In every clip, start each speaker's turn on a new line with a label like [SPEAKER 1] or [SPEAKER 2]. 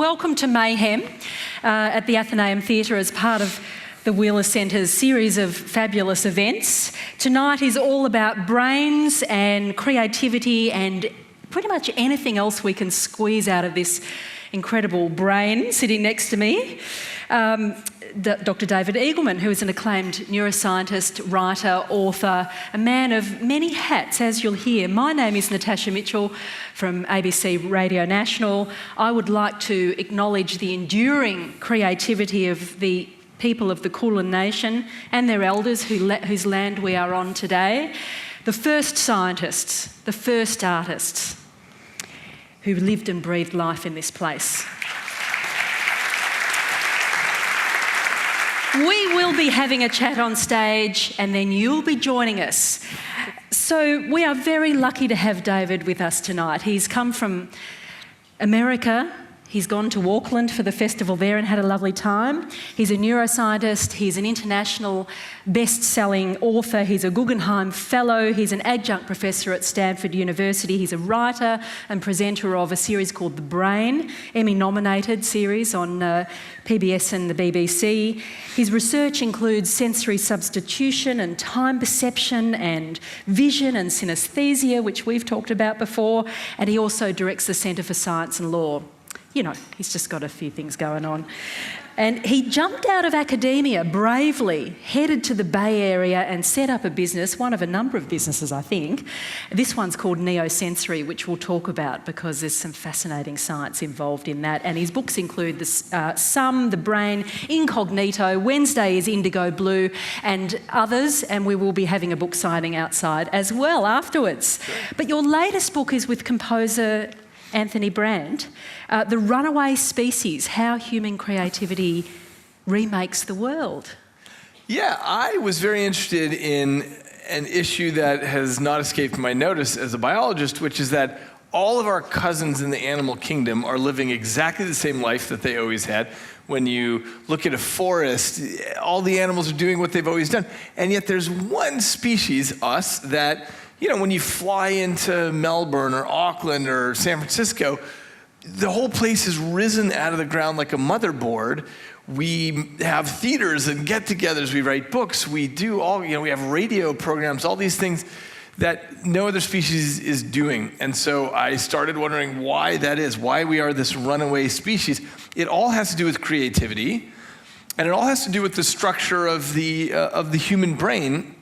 [SPEAKER 1] welcome to Mayhem at the Athenaeum Theatre as part of the Wheeler Centre's series of fabulous events. Tonight is all about brains and creativity and pretty much anything else we can squeeze out of this incredible brain sitting next to me. Dr. David Eagleman, who is an acclaimed neuroscientist, writer, author, a man of many hats, as you'll hear. My name is Natasha Mitchell from ABC Radio National. I would like to acknowledge the enduring creativity of the people of the Kulin Nation and their elders whose land we are on today. The first scientists, the first artists who lived and breathed life in this place. We will be having a chat on stage and then you'll be joining us. So we are very lucky to have David with us tonight. He's come from America. He's gone to Auckland for the festival there and had a lovely time. He's a neuroscientist. He's an international best-selling author. He's a Guggenheim Fellow. He's an adjunct professor at Stanford University. He's a writer and presenter of a series called The Brain, Emmy-nominated series on PBS and the BBC. His research includes sensory substitution and time perception and vision and synesthesia, which we've talked about before, and he also directs the Centre for Science and Law. You know, he's just got a few things going on. And he jumped out of academia bravely, headed to the Bay Area and set up a business, one of a number of businesses, I think. This one's called Neosensory, which we'll talk about because there's some fascinating science involved in that. And his books include The Brain, Incognito, Wednesday is Indigo Blue, and others. And we will be having a book signing outside as well afterwards. But your latest book is with composer Anthony Brandt, The Runaway Species, How Human Creativity Remakes the World.
[SPEAKER 2] Yeah, I was very interested in an issue that has not escaped my notice as a biologist, which is that all of our cousins in the animal kingdom are living exactly the same life that they always had. When you look at a forest, all the animals are doing what they've always done. And yet there's one species, us, that when you fly into Melbourne or Auckland or San Francisco, the whole place has risen out of the ground like a motherboard. We have theaters and get-togethers, we write books, we do all, we have radio programs, all these things that no other species is doing. And so I started wondering why that is, why we are this runaway species. It all has to do with creativity, and it all has to do with the structure of the human brain,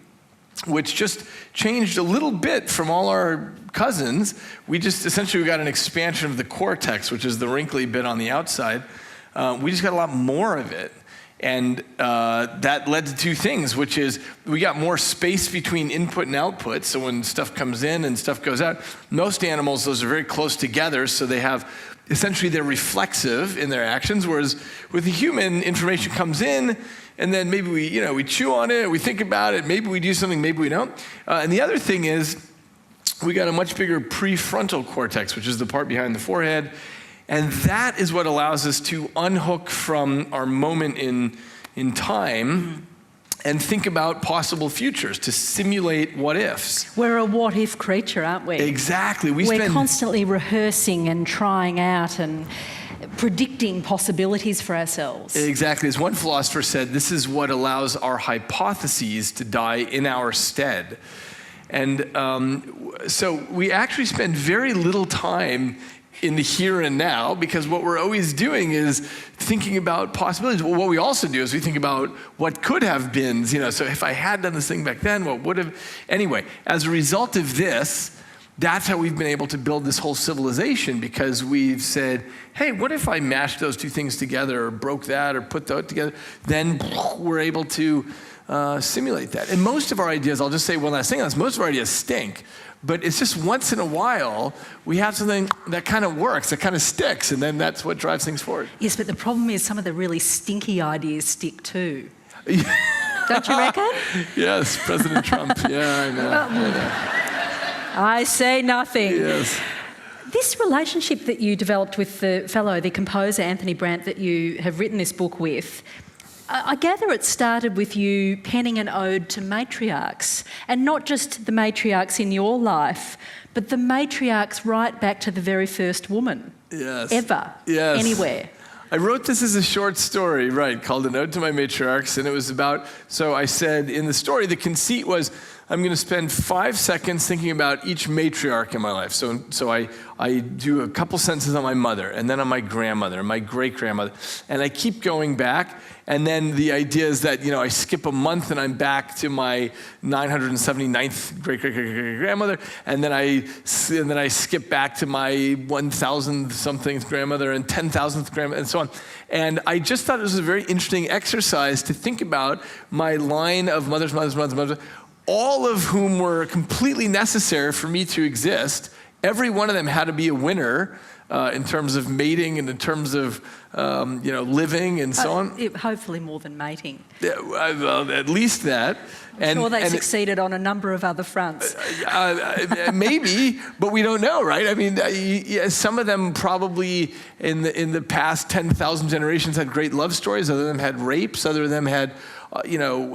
[SPEAKER 2] which just changed a little bit from all our cousins. We got an expansion of the cortex, which is the wrinkly bit on the outside. We just got a lot more of it. And that led to two things, which is we got more space between input and output. So when stuff comes in and stuff goes out, most animals, those are very close together. So they have, essentially they're reflexive in their actions. Whereas with the human, information comes in, and then maybe we chew on it, we think about it, maybe we do something, maybe we don't. And the other thing is we got a much bigger prefrontal cortex, which is the part behind the forehead. And that is what allows us to unhook from our moment in time and think about possible futures, to simulate what ifs.
[SPEAKER 1] We're a what if creature, aren't we?
[SPEAKER 2] Exactly.
[SPEAKER 1] We're constantly rehearsing and trying out and predicting possibilities for ourselves.
[SPEAKER 2] Exactly. As one philosopher said, this is what allows our hypotheses to die in our stead. And so we actually spend very little time in the here and now, because what we're always doing is thinking about possibilities. Well, what we also do is we think about what could have been, so if I had done this thing back then, what would have? Anyway, as a result of this, that's how we've been able to build this whole civilization, because we've said, hey, what if I mashed those two things together or broke that or put that together? Then we're able to simulate that. And most of our ideas, I'll just say one last thing on this, most of our ideas stink. But it's just once in a while, we have something that kind of works, that kind of sticks, and then that's what drives things forward.
[SPEAKER 1] Yes, but the problem is some of the really stinky ideas stick too. Don't you reckon?
[SPEAKER 2] Yes, President Trump. Yeah, I know.
[SPEAKER 1] I say nothing.
[SPEAKER 2] Yes.
[SPEAKER 1] This relationship that you developed with the fellow, the composer Anthony Brandt, that you have written this book with, I gather it started with you penning an ode to matriarchs, and not just the matriarchs in your life, but the matriarchs right back to the very first woman.
[SPEAKER 2] Yes.
[SPEAKER 1] ever,
[SPEAKER 2] Yes.
[SPEAKER 1] anywhere.
[SPEAKER 2] I wrote this as a short story, right, called A Note to My Matriarchs, and it was about, so I said in the story, the conceit was, I'm going to spend 5 seconds thinking about each matriarch in my life. So I do a couple sentences on my mother, and then on my grandmother, and my great-grandmother, and I keep going back, and then the idea is that, I skip a month and I'm back to my 979th great-great-great-grandmother, and then I skip back to my 1,000-something grandmother and 10,000th grandmother, and so on. And I just thought it was a very interesting exercise to think about my line of mothers, all of whom were completely necessary for me to exist. Every one of them had to be a winner in terms of mating and in terms of living and so on.
[SPEAKER 1] Hopefully more than mating.
[SPEAKER 2] Yeah, well, at least that.
[SPEAKER 1] I'm sure they succeeded on a number of other fronts.
[SPEAKER 2] Maybe, but we don't know, right? I mean, some of them probably in the past 10,000 generations had great love stories. Other of them had rapes. Other of them had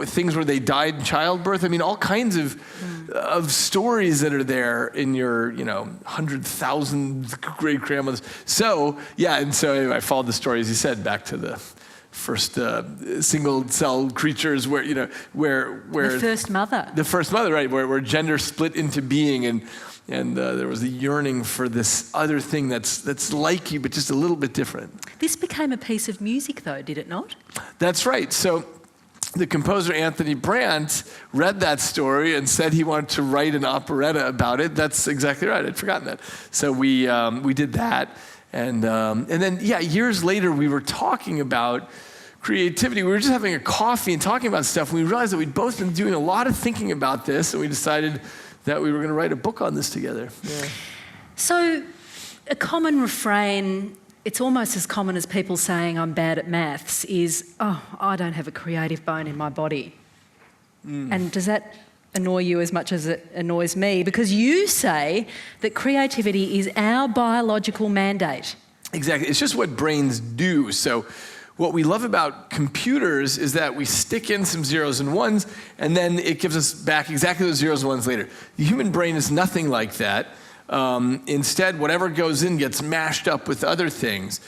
[SPEAKER 2] things where they died in childbirth. I mean, all kinds of stories that are there in your, 100,000 great-grandmothers. So, and so anyway, I followed the story, as you said, back to the first single-cell creatures where the
[SPEAKER 1] first mother.
[SPEAKER 2] The first mother, right, where gender split into being, and there was a yearning for this other thing that's like you, but just a little bit different.
[SPEAKER 1] This became a piece of music, though, did it not?
[SPEAKER 2] That's right. So the composer Anthony Brandt read that story and said he wanted to write an operetta about it. That's exactly right. I'd forgotten that. So we did that, and then years later we were talking about creativity. We were just having a coffee and talking about stuff. And we realized that we'd both been doing a lot of thinking about this, and we decided that we were going to write a book on this together. Yeah.
[SPEAKER 1] So a common refrain, it's almost as common as people saying I'm bad at maths, is, I don't have a creative bone in my body. And does that annoy you as much as it annoys me? Because you say that creativity is our biological mandate.
[SPEAKER 2] Exactly. It's just what brains do. So what we love about computers is that we stick in some zeros and ones, and then it gives us back exactly those zeros and ones later. The human brain is nothing like that. Instead, whatever goes in gets mashed up with other things.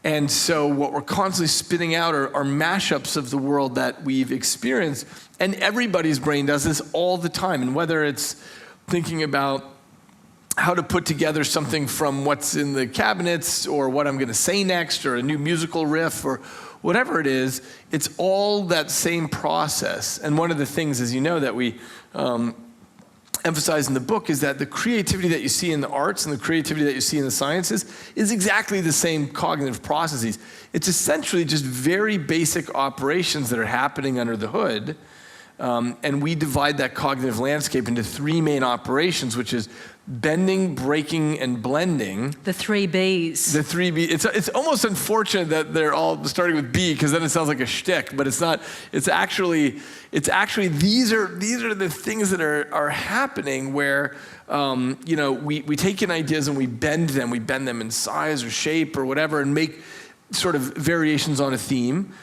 [SPEAKER 2] And so what we're constantly spitting out are mashups of the world that we've experienced. And everybody's brain does this all the time. And whether it's thinking about how to put together something from what's in the cabinets, or what I'm going to say next, or a new musical riff, or whatever it is, it's all that same process. And one of the things, as you know, that we emphasize in the book is that the creativity that you see in the arts and the creativity that you see in the sciences is exactly the same cognitive processes. It's essentially just very basic operations that are happening under the hood. And we divide that cognitive landscape into 3 main operations, which is bending, breaking, and blending.
[SPEAKER 1] The 3 Bs.
[SPEAKER 2] The 3 B. It's almost unfortunate that they're all starting with B, because then it sounds like a shtick, but it's not. It's actually these are the things that are happening where we take in ideas and we bend them. We bend them in size or shape or whatever, and make sort of variations on a theme.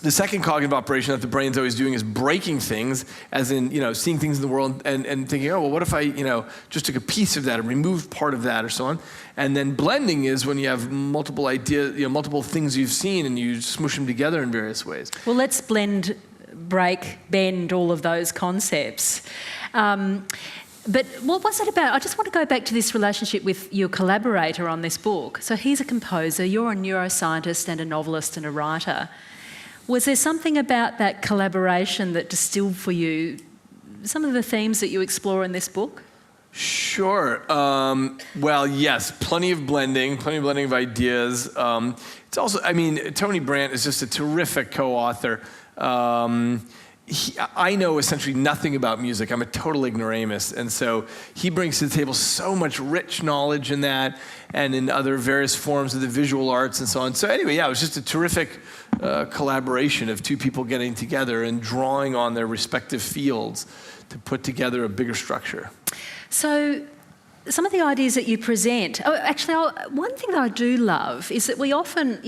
[SPEAKER 2] The second cognitive operation that the brain's always doing is breaking things, as in, seeing things in the world and thinking, what if I, just took a piece of that or removed part of that or so on. And then blending is when you have multiple ideas, multiple things you've seen, and you smoosh them together in various ways.
[SPEAKER 1] Well, let's blend, break, bend, all of those concepts. But what was it about? I just want to go back to this relationship with your collaborator on this book. So he's a composer, you're a neuroscientist and a novelist and a writer. Was there something about that collaboration that distilled for you some of the themes that you explore in this book?
[SPEAKER 2] Sure. Well, yes, plenty of blending of ideas. It's also, Tony Brandt is just a terrific co-author. I know essentially nothing about music. I'm a total ignoramus. And so he brings to the table so much rich knowledge in that, and in other various forms of the visual arts and so on. So anyway, it was just a terrific collaboration of 2 people getting together and drawing on their respective fields to put together a bigger structure.
[SPEAKER 1] So some of the ideas that you present, one thing that I do love is that we often,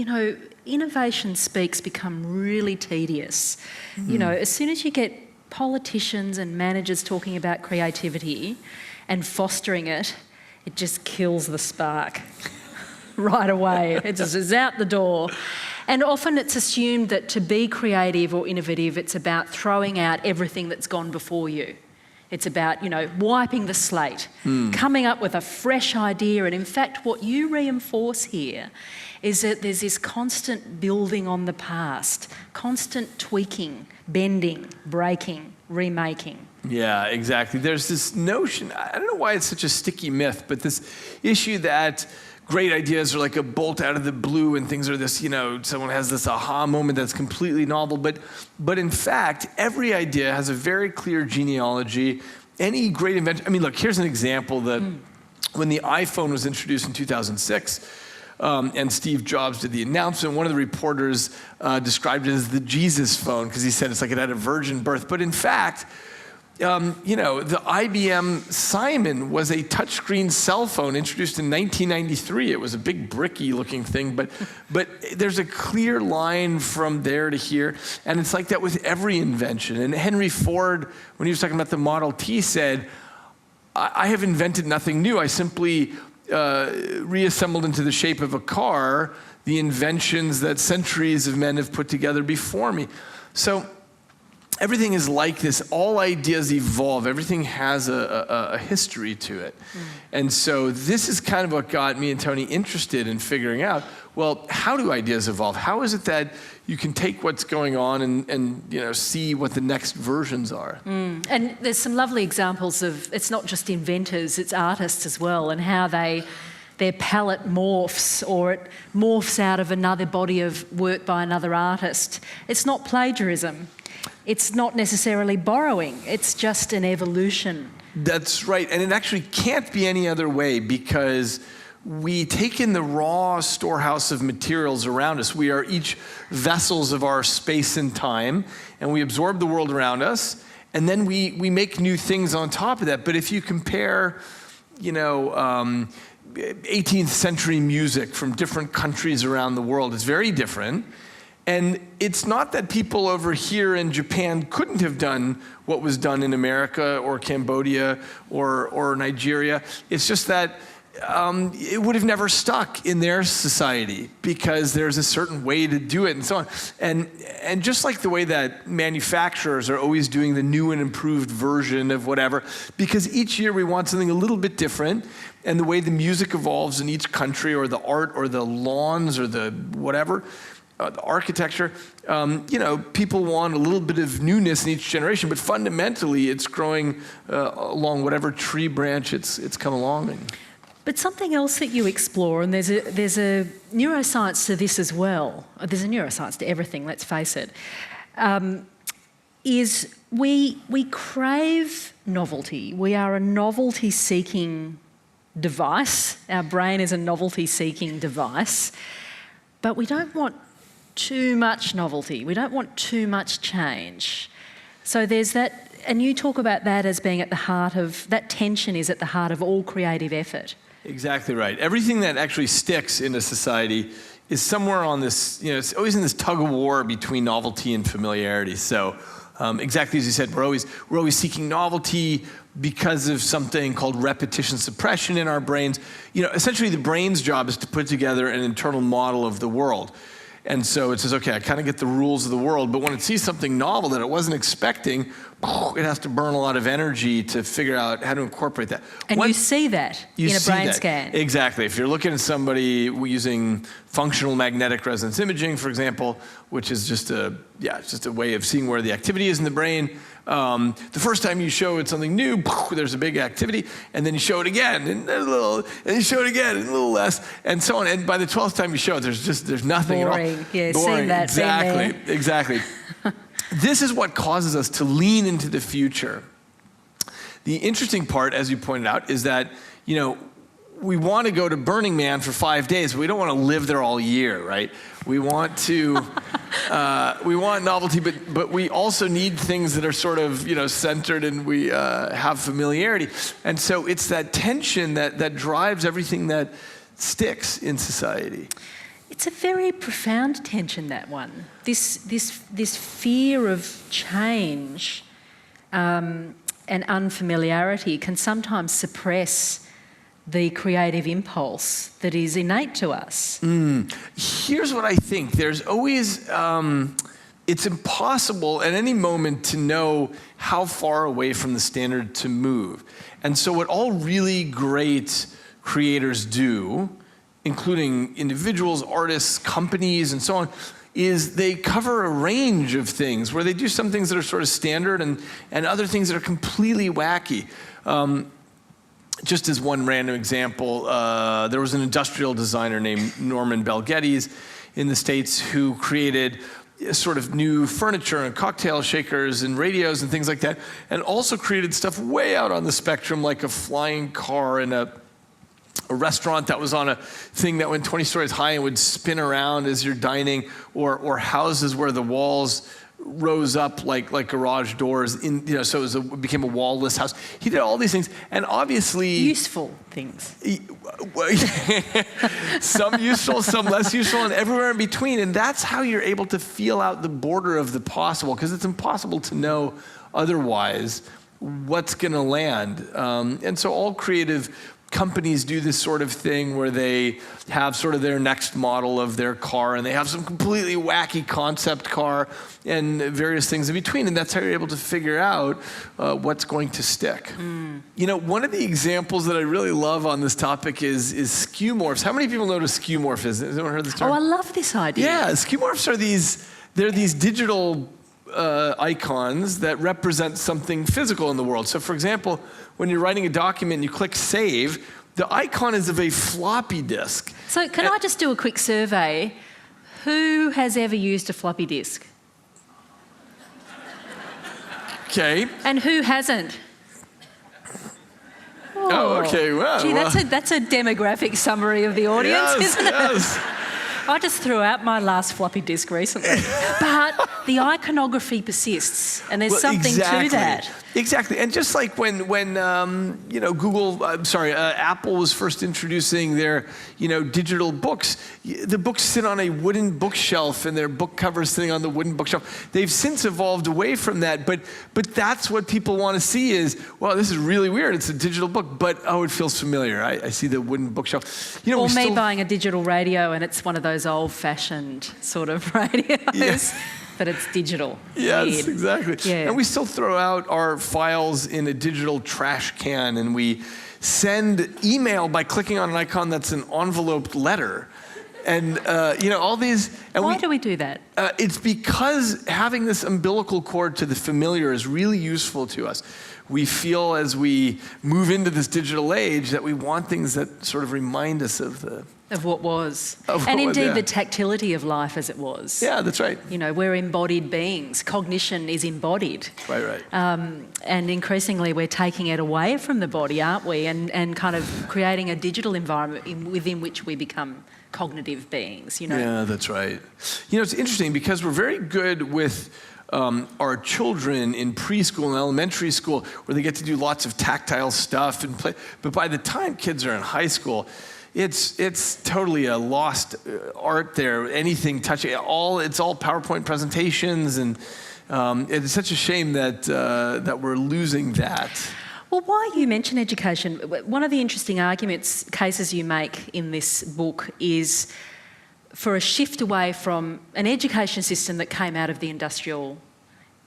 [SPEAKER 1] innovation speaks become really tedious. Mm-hmm. As soon as you get politicians and managers talking about creativity and fostering it, it just kills the spark right away. It just is out the door. And often it's assumed that to be creative or innovative, it's about throwing out everything that's gone before you. It's about, wiping the slate, coming up with a fresh idea. And in fact, what you reinforce here is that there's this constant building on the past, constant tweaking, bending, breaking, remaking.
[SPEAKER 2] Yeah, exactly. There's this notion, I don't know why it's such a sticky myth, but this issue that great ideas are like a bolt out of the blue and things are this, someone has this aha moment that's completely novel. But in fact, every idea has a very clear genealogy. Any great invention, look, here's an example that when the iPhone was introduced in 2006, and Steve Jobs did the announcement, one of the reporters described it as the Jesus phone because he said it's like it had a virgin birth. But in fact, the IBM Simon was a touchscreen cell phone introduced in 1993. It was a big bricky looking thing, but there's a clear line from there to here. And it's like that with every invention. And Henry Ford, when he was talking about the Model T, said, I have invented nothing new. I simply reassembled into the shape of a car the inventions that centuries of men have put together before me. So everything is like this. All ideas evolve. Everything has a history to it. And so this is kind of what got me and Tony interested in figuring out, well, how do ideas evolve? How is it that you can take what's going on and see what the next versions are?
[SPEAKER 1] And there's some lovely examples of, it's not just inventors, it's artists as well, and how their palette morphs, or it morphs out of another body of work by another artist. It's not plagiarism. It's not necessarily borrowing. It's just an evolution.
[SPEAKER 2] That's right. And it actually can't be any other way because we take in the raw storehouse of materials around us. We are each vessels of our space and time, and we absorb the world around us, and then we make new things on top of that. But if you compare, 18th century music from different countries around the world, it's very different. And it's not that people over here in Japan couldn't have done what was done in America or Cambodia or Nigeria. It's just that it would have never stuck in their society because there's a certain way to do it and so on. And just like the way that manufacturers are always doing the new and improved version of whatever, because each year we want something a little bit different, and the way the music evolves in each country, or the art or the lawns or the whatever, the architecture, people want a little bit of newness in each generation, but fundamentally it's growing along whatever tree branch it's come along in.
[SPEAKER 1] But something else that you explore, and there's a neuroscience to this as well, there's a neuroscience to everything, let's face it, is we crave novelty. We are a novelty-seeking device. Our brain is a novelty-seeking device, but we don't want too much novelty. We don't want too much change. So there's that, and you talk about that as being at the heart of, that tension is at the heart of all creative effort.
[SPEAKER 2] Exactly right. Everything that actually sticks in a society is somewhere on this, it's always in this tug of war between novelty and familiarity. So exactly as you said, we're always seeking novelty because of something called repetition suppression in our brains. Essentially the brain's job is to put together an internal model of the world. And so it says, okay, I kind of get the rules of the world, but when it sees something novel that it wasn't expecting, it has to burn a lot of energy to figure out how to incorporate that.
[SPEAKER 1] And you see that in a brain scan.
[SPEAKER 2] Exactly. If you're looking at somebody using functional magnetic resonance imaging, for example, which is just a way of seeing where the activity is in the brain. The first time you show it something new, there's a big activity, and then you show it again, and you show it again, and a little less, and so on. And by the 12th time you show it, there's nothing
[SPEAKER 1] boring.
[SPEAKER 2] at all.
[SPEAKER 1] Yeah,
[SPEAKER 2] boring.
[SPEAKER 1] Seen that.
[SPEAKER 2] Exactly. This is what causes us to lean into the future. The interesting part, as you pointed out, is that we want to go to Burning Man for 5 days, but we don't want to live there all year, right? We want to, we want novelty, but we also need things that are sort of, centered, and we have familiarity. And so it's that tension that drives everything that sticks in society.
[SPEAKER 1] It's a very profound tension, that one. This fear of change and unfamiliarity can sometimes suppress the creative impulse that is innate to us?
[SPEAKER 2] Here's what I think. There's always, it's impossible at any moment to know how far away from the standard to move. And so what all really great creators do, including individuals, artists, companies, and so on, is they cover a range of things where they do some things that are sort of standard and other things that are completely wacky. Just as one random example, there was an industrial designer named Norman Bell Geddes in the States who created sort of new furniture and cocktail shakers and radios and things like that, and also created stuff way out on the spectrum, like a flying car and a restaurant that was on a thing that went 20 stories high and would spin around as you're dining, or houses where the walls rose up like garage doors, so it became a wall-less house. He did all these things, and obviously
[SPEAKER 1] useful things.
[SPEAKER 2] Some useful, some less useful, and everywhere in between. And that's how you're able to feel out the border of the possible, because it's impossible to know otherwise what's going to land. And so all creative companies do this sort of thing where they have sort of their next model of their car, and they have some completely wacky concept car and various things in between, and that's how you're able to figure out what's going to stick. You know, one of the examples that I really love on this topic is skeuomorphs. How many people know what a skeuomorph is? Has anyone heard this term?
[SPEAKER 1] Oh, I love this idea.
[SPEAKER 2] Yeah, skeuomorphs are these digital icons that represent something physical in the world. So for example, when you're writing a document and you click save, the icon is of a floppy disk.
[SPEAKER 1] So can I just do a quick survey? Who has ever used a floppy disk?
[SPEAKER 2] Okay.
[SPEAKER 1] And who hasn't?
[SPEAKER 2] Oh, okay, well.
[SPEAKER 1] Gee, that's a demographic summary of the audience, isn't it?
[SPEAKER 2] Yes.
[SPEAKER 1] I just threw out my last floppy disk recently. But the iconography persists, and there's something to that.
[SPEAKER 2] Exactly, and just like when Apple was first introducing their digital books, the books sit on a wooden bookshelf, and their book covers sitting on the wooden bookshelf. They've since evolved away from that, but that's what people want to see is, well, this is really weird. It's a digital book, but oh, it feels familiar. I see the wooden bookshelf.
[SPEAKER 1] Or me buying a digital radio, and it's one of those old-fashioned sort of radios. Yeah. But it's digital.
[SPEAKER 2] Yes, exactly.
[SPEAKER 1] Yeah.
[SPEAKER 2] And we still throw out our files in a digital trash can, and we send email by clicking on an icon that's an enveloped letter. And, all these... And
[SPEAKER 1] Why do we do that?
[SPEAKER 2] It's because having this umbilical cord to the familiar is really useful to us. We feel as we move into this digital age that we want things that sort of remind us of
[SPEAKER 1] what was.
[SPEAKER 2] And
[SPEAKER 1] indeed the tactility of life as it was.
[SPEAKER 2] Yeah, that's right.
[SPEAKER 1] We're embodied beings. Cognition is embodied.
[SPEAKER 2] Right.
[SPEAKER 1] And increasingly we're taking it away from the body, aren't we? And kind of creating a digital environment within which we become cognitive beings,
[SPEAKER 2] Yeah, that's right. It's interesting because we're very good with our children in preschool and elementary school where they get to do lots of tactile stuff and play. But by the time kids are in high school, it's totally a lost art there. Anything touching, it's all PowerPoint presentations, and it's such a shame that we're losing that.
[SPEAKER 1] Well, why you mention education, one of the interesting cases you make in this book is for a shift away from an education system that came out of the Industrial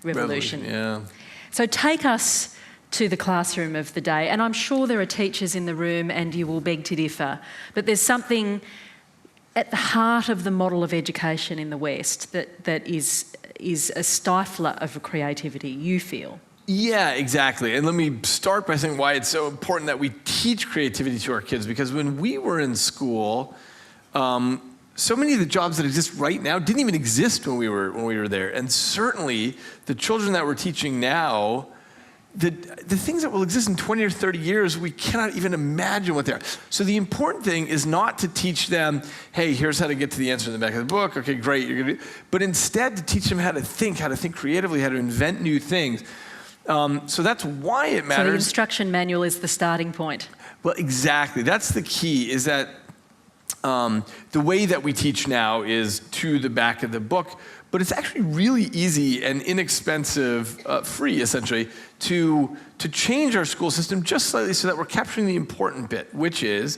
[SPEAKER 1] Revolution.
[SPEAKER 2] Yeah.
[SPEAKER 1] So take us to the classroom of the day, and I'm sure there are teachers in the room and you will beg to differ, but there's something at the heart of the model of education in the West that is a stifler of creativity, you feel.
[SPEAKER 2] Yeah, exactly. And let me start by saying why it's so important that we teach creativity to our kids, because when we were in school, so many of the jobs that exist right now didn't even exist when we were there. And certainly the children that we're teaching now, the things that will exist in 20 or 30 years, we cannot even imagine what they are. So the important thing is not to teach them, hey, here's how to get to the answer in the back of the book. Okay, great, you're gonna do, but instead to teach them how to think creatively, how to invent new things. So that's why it matters.
[SPEAKER 1] So the instruction manual is the starting point.
[SPEAKER 2] Well, exactly. That's the key, is that the way that we teach now is to the back of the book, but it's actually really easy and inexpensive, free essentially, to change our school system just slightly so that we're capturing the important bit, which is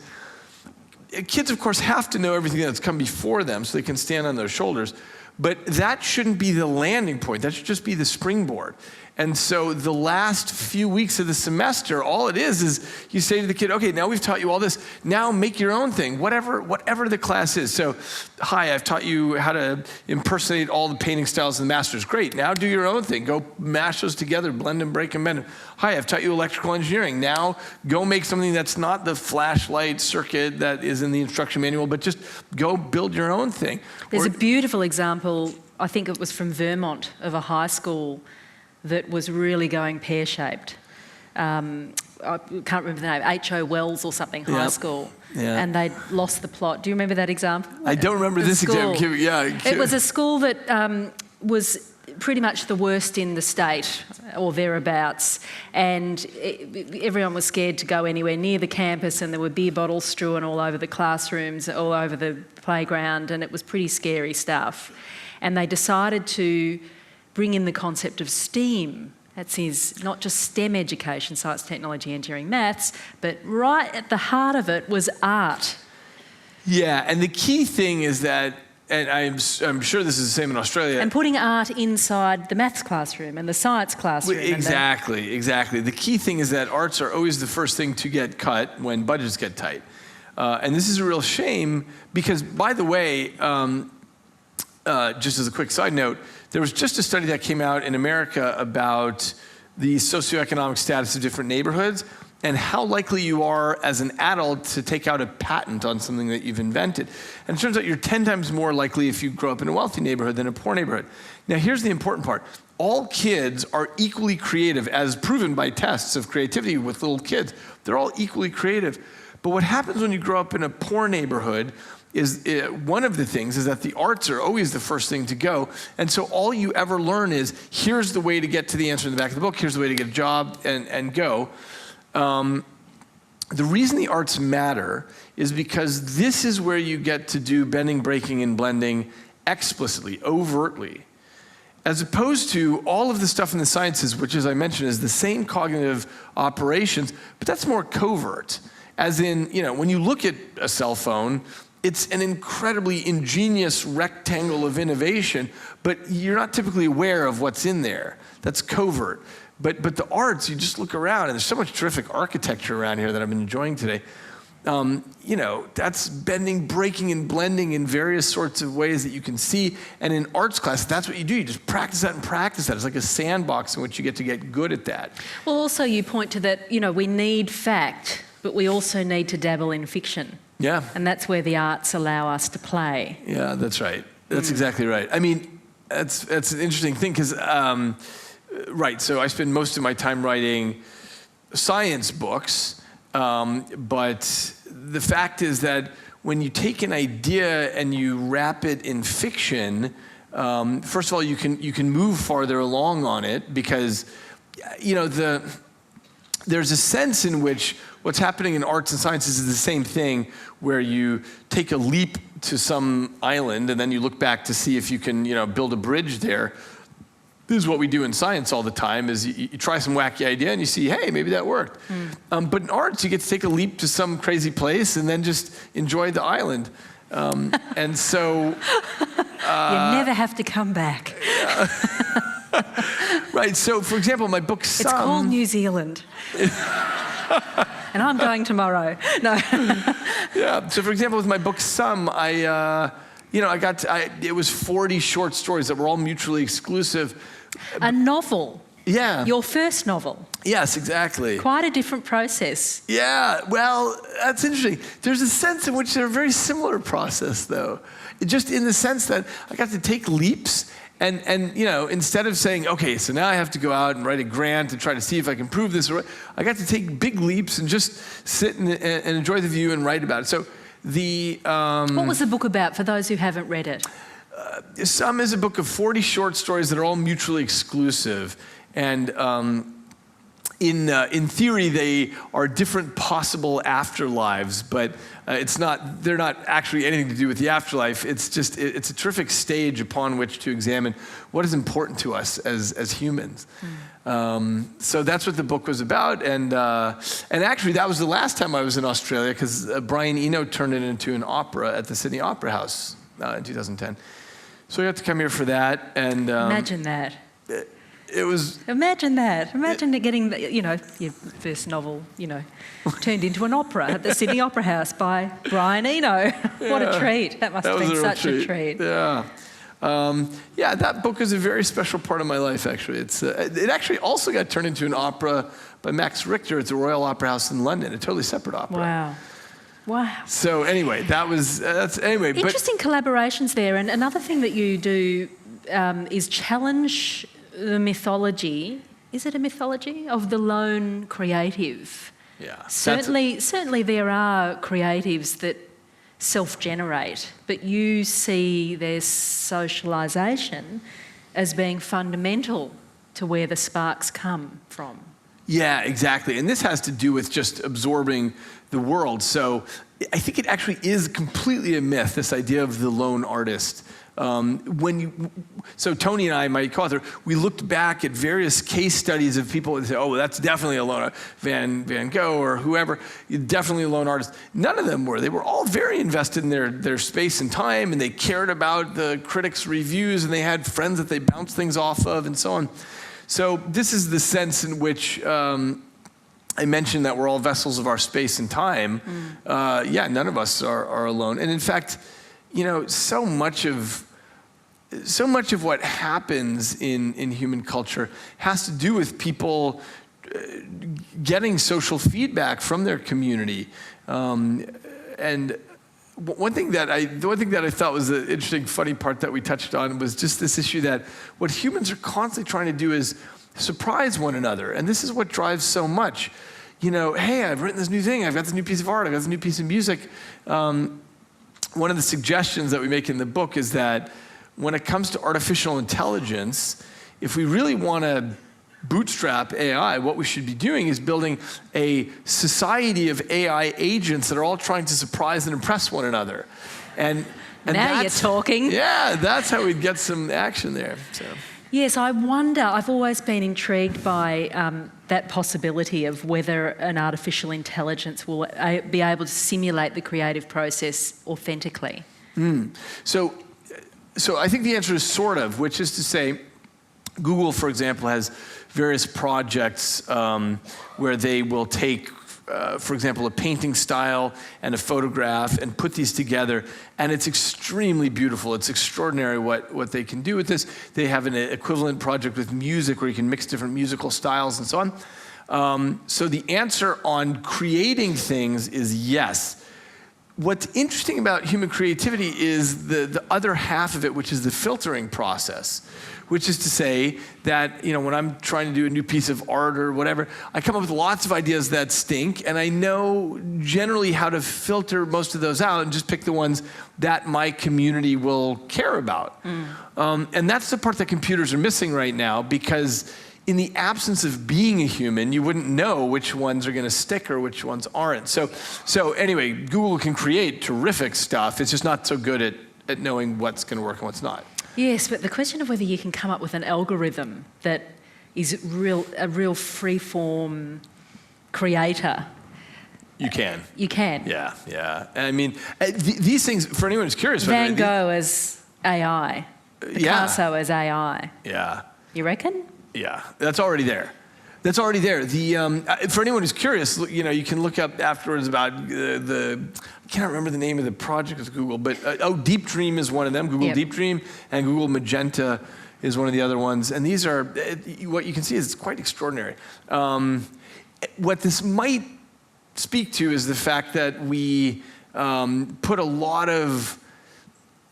[SPEAKER 2] kids, of course, have to know everything that's come before them so they can stand on their shoulders, but that shouldn't be the landing point. That should just be the springboard. And so the last few weeks of the semester, all it is you say to the kid, okay, now we've taught you all this. Now make your own thing, whatever the class is. So, hi, I've taught you how to impersonate all the painting styles of the masters. Great, now do your own thing. Go mash those together, blend and break and bend them. Hi, I've taught you electrical engineering. Now go make something that's not the flashlight circuit that is in the instruction manual, but just go build your own thing.
[SPEAKER 1] There's a beautiful example, I think it was from Vermont, of a high school that was really going pear-shaped. I can't remember the name, H.O. Wells or something, high school.
[SPEAKER 2] Yeah.
[SPEAKER 1] And they'd lost the plot. Do you remember that example?
[SPEAKER 2] I don't remember this example. Yeah.
[SPEAKER 1] It was a school that was pretty much the worst in the state or thereabouts, and everyone was scared to go anywhere near the campus, and there were beer bottles strewn all over the classrooms, all over the playground, and it was pretty scary stuff. And they decided to bring in the concept of STEAM. That's not just STEM education, science, technology, engineering, maths, but right at the heart of it was art.
[SPEAKER 2] Yeah, and the key thing is that, and I'm sure this is the same in Australia.
[SPEAKER 1] And putting art inside the maths classroom and the science classroom.
[SPEAKER 2] Exactly. The key thing is that arts are always the first thing to get cut when budgets get tight. And this is a real shame because, by the way, just as a quick side note, there was just a study that came out in America about the socioeconomic status of different neighborhoods and how likely you are as an adult to take out a patent on something that you've invented. And it turns out you're 10 times more likely if you grow up in a wealthy neighborhood than a poor neighborhood. Now, here's the important part. All kids are equally creative, as proven by tests of creativity with little kids. They're all equally creative. But what happens when you grow up in a poor neighborhood is one of the things is that the arts are always the first thing to go. And so all you ever learn is, here's the way to get to the answer in the back of the book, here's the way to get a job and go. The reason the arts matter is because this is where you get to do bending, breaking, and blending explicitly, overtly, as opposed to all of the stuff in the sciences, which, as I mentioned, is the same cognitive operations, but that's more covert. As in, when you look at a cell phone, it's an incredibly ingenious rectangle of innovation, but you're not typically aware of what's in there. That's covert. But the arts, you just look around, and there's so much terrific architecture around here that I've been enjoying today. That's bending, breaking, and blending in various sorts of ways that you can see. And in arts class, that's what you do. You just practice that and practice that. It's like a sandbox in which you get good at that.
[SPEAKER 1] Well, also you point to that, we need fact, but we also need to dabble in fiction.
[SPEAKER 2] Yeah.
[SPEAKER 1] And that's where the arts allow us to play.
[SPEAKER 2] Yeah, that's right. That's exactly right. I mean, that's an interesting thing because, right, so I spend most of my time writing science books, but the fact is that when you take an idea and you wrap it in fiction, first of all, you can move farther along on it because, there's a sense in which what's happening in arts and sciences is the same thing, where you take a leap to some island and then you look back to see if you can, build a bridge there. This is what we do in science all the time, is you try some wacky idea and you see, hey, maybe that worked. But in arts, you get to take a leap to some crazy place and then just enjoy the island. And so...
[SPEAKER 1] you never have to come back.
[SPEAKER 2] Right, so for example, my book Some...
[SPEAKER 1] It's called New Zealand. And I'm going tomorrow. No.
[SPEAKER 2] Yeah, so for example, with my book Some, it was 40 short stories that were all mutually exclusive.
[SPEAKER 1] A novel.
[SPEAKER 2] Yeah.
[SPEAKER 1] Your first novel.
[SPEAKER 2] Yes, exactly.
[SPEAKER 1] Quite a different process.
[SPEAKER 2] Yeah, well, that's interesting. There's a sense in which they're a very similar process, though. Just in the sense that I got to take leaps and instead of saying, okay, so now I have to go out and write a grant and try to see if I can prove this, I got to take big leaps and just sit and enjoy the view and write about it. So what
[SPEAKER 1] was the book about for those who haven't read it?
[SPEAKER 2] Some is a book of 40 short stories that are all mutually exclusive. And in theory, they are different possible afterlives, but they're not actually anything to do with the afterlife. It's a terrific stage upon which to examine what is important to us as humans. So that's what the book was about, and actually that was the last time I was in Australia, because Brian Eno turned it into an opera at the Sydney Opera House in 2010. So I got to come here for that, and
[SPEAKER 1] imagine that.
[SPEAKER 2] It was.
[SPEAKER 1] Imagine that. Imagine getting, your first novel, turned into an opera at the Sydney Opera House by Brian Eno. What a treat. That must have been such a treat.
[SPEAKER 2] Yeah. That book is a very special part of my life, actually. It actually also got turned into an opera by Max Richter at the Royal Opera House in London, a totally separate opera.
[SPEAKER 1] Wow.
[SPEAKER 2] So anyway, anyway.
[SPEAKER 1] Interesting collaborations there. And another thing that you do is challenge the mythology. Is it a mythology of the lone creative?
[SPEAKER 2] Yeah.
[SPEAKER 1] Certainly there are creatives that self-generate, but you see their socialisation as being fundamental to where the sparks come from.
[SPEAKER 2] Yeah, exactly. And this has to do with just absorbing the world. So I think it actually is completely a myth, this idea of the lone artist. So Tony and I, my co-author, we looked back at various case studies of people and say, oh, well, that's definitely a lone Van Gogh or whoever, definitely a lone artist. None of them were. They were all very invested in their space and time, and they cared about the critics' reviews, and they had friends that they bounced things off of, and so on. So this is the sense in which I mentioned that we're all vessels of our space and time. None of us are alone. And in fact, so much of what happens in human culture has to do with people getting social feedback from their community. And the one thing that I thought was the interesting, funny part that we touched on was just this issue that what humans are constantly trying to do is surprise one another. And this is what drives so much. Hey, I've written this new thing. I've got this new piece of art. I've got this new piece of music. One of the suggestions that we make in the book is that when it comes to artificial intelligence, if we really want to bootstrap AI, what we should be doing is building a society of AI agents that are all trying to surprise and impress one another. And
[SPEAKER 1] now you're talking.
[SPEAKER 2] Yeah, that's how we'd get some action there. So.
[SPEAKER 1] Yes, I wonder, I've always been intrigued by that possibility of whether an artificial intelligence will be able to simulate the creative process authentically.
[SPEAKER 2] So I think the answer is sort of, which is to say, Google, for example, has various projects where they will take, for example, a painting style and a photograph and put these together, and it's extremely beautiful. It's extraordinary what they can do with this. They have an equivalent project with music where you can mix different musical styles and so on. So the answer on creating things is yes. What's interesting about human creativity is the other half of it, which is the filtering process, which is to say that, when I'm trying to do a new piece of art or whatever, I come up with lots of ideas that stink, and I know generally how to filter most of those out and just pick the ones that my community will care about. And that's the part that computers are missing right now, because in the absence of being a human, you wouldn't know which ones are going to stick or which ones aren't. So anyway, Google can create terrific stuff. It's just not so good at knowing what's going to work and what's not.
[SPEAKER 1] Yes, but the question of whether you can come up with an algorithm that is a real free-form creator.
[SPEAKER 2] You can.
[SPEAKER 1] You can.
[SPEAKER 2] Yeah. I mean, these things, for anyone who's curious.
[SPEAKER 1] Van Gogh as AI. Picasso as AI.
[SPEAKER 2] Yeah.
[SPEAKER 1] You reckon?
[SPEAKER 2] Yeah, that's already there. For anyone who's curious, you can look up afterwards about I can't remember the name of the project with Google, but Deep Dream is one of them. Google Deep Dream, and Google Magenta is one of the other ones. And these are, what you can see is it's quite extraordinary. What this might speak to is the fact that we put a lot of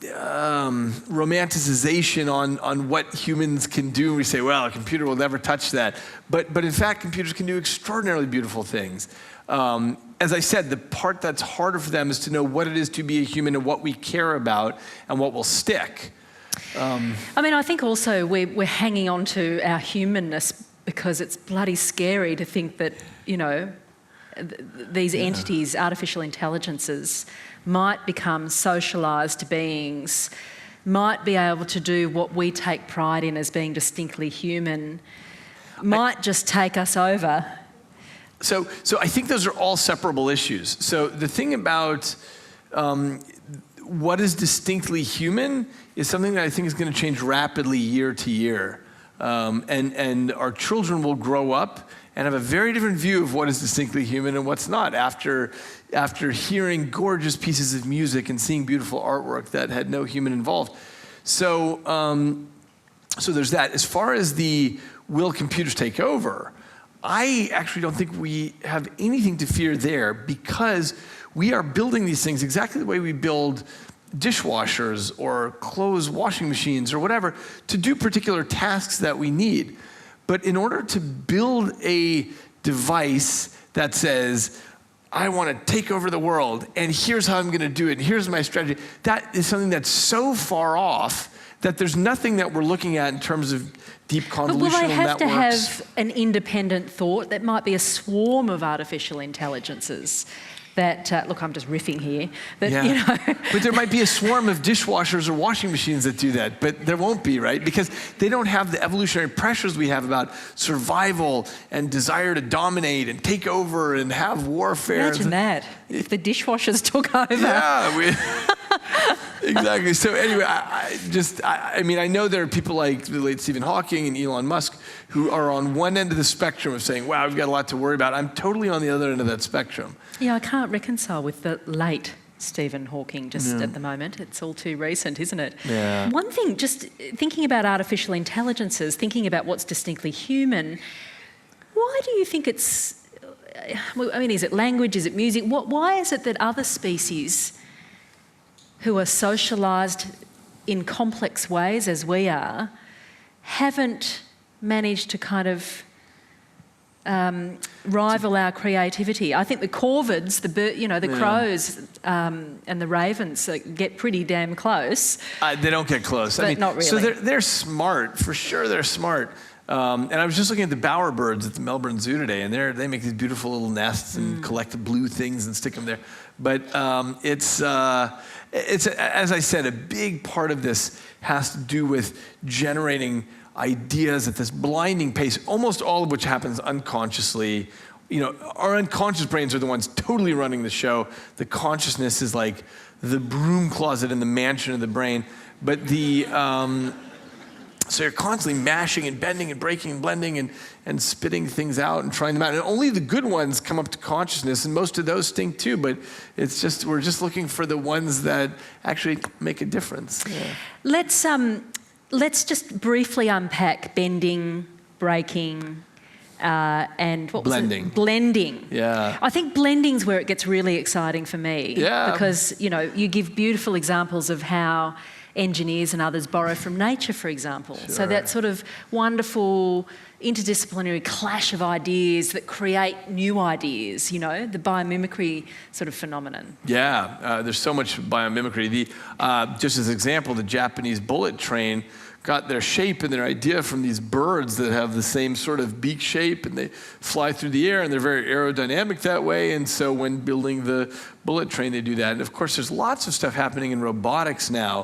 [SPEAKER 2] romanticization on what humans can do. We say, well, a computer will never touch that. But in fact, computers can do extraordinarily beautiful things. As I said, the part that's harder for them is to know what it is to be a human and what we care about and what will stick.
[SPEAKER 1] I think also we're hanging on to our humanness because it's bloody scary to think that, you know, these entities, artificial intelligences, might become socialised beings, might be able to do what we take pride in as being distinctly human, might just take us over.
[SPEAKER 2] So I think those are all separable issues. So the thing about what is distinctly human is something that I think is going to change rapidly year to year. And our children will grow up and have a very different view of what is distinctly human and what's not after hearing gorgeous pieces of music and seeing beautiful artwork that had no human involved. So there's that. As far as the will computers take over, I actually don't think we have anything to fear there, because we are building these things exactly the way we build dishwashers or clothes washing machines or whatever to do particular tasks that we need. But in order to build a device that says, I want to take over the world, and here's how I'm going to do it, and here's my strategy, that is something that's so far off that there's nothing that we're looking at in terms of deep convolutional networks.
[SPEAKER 1] But will they have to have an independent thought? That might be a swarm of artificial intelligences that, look, I'm just riffing here, but you know.
[SPEAKER 2] But there might be a swarm of dishwashers or washing machines that do that, but there won't be, right? Because they don't have the evolutionary pressures we have about survival and desire to dominate and take over and have warfare.
[SPEAKER 1] Imagine that, if the dishwashers took over.
[SPEAKER 2] Yeah, exactly. So anyway, I mean, I know there are people like the late Stephen Hawking and Elon Musk who are on one end of the spectrum of saying, wow, we've got a lot to worry about. I'm totally on the other end of that spectrum.
[SPEAKER 1] Yeah, I can't reconcile with the late Stephen Hawking just at the moment. It's all too recent, isn't it?
[SPEAKER 2] Yeah.
[SPEAKER 1] One thing, just thinking about artificial intelligences, thinking about what's distinctly human, why do you think it's, I mean, is it language, is it music? Why is it that other species who are socialised in complex ways as we are haven't managed to kind of rival our creativity? I think the corvids, the crows and the ravens get pretty damn close.
[SPEAKER 2] They don't get close.
[SPEAKER 1] But I mean, not really.
[SPEAKER 2] So they're smart, for sure they're smart. And I was just looking at the bowerbirds at the Melbourne Zoo today, and they make these beautiful little nests and collect the blue things and stick them there. But it's as I said, a big part of this has to do with generating ideas at this blinding pace, almost all of which happens unconsciously. You know, our unconscious brains are the ones totally running the show. The consciousness is like the broom closet in the mansion of the brain. But so you're constantly mashing and bending and breaking and blending and spitting things out and trying them out. And only the good ones come up to consciousness, and most of those stink too, but it's just, we're just looking for the ones that actually make a difference. Yeah.
[SPEAKER 1] Let's just briefly unpack bending, breaking, and what was it? Blending.
[SPEAKER 2] Yeah.
[SPEAKER 1] I think blending's where it gets really exciting for me.
[SPEAKER 2] Yeah.
[SPEAKER 1] Because, you know, you give beautiful examples of how engineers and others borrow from nature, for example.
[SPEAKER 2] Sure.
[SPEAKER 1] So that sort of wonderful interdisciplinary clash of ideas that create new ideas, you know, the biomimicry sort of phenomenon.
[SPEAKER 2] Yeah, there's so much biomimicry. Just as an example, the Japanese bullet train got their shape and their idea from these birds that have the same sort of beak shape, and they fly through the air, and they're very aerodynamic that way. And so when building the bullet train, they do that. And of course, there's lots of stuff happening in robotics now,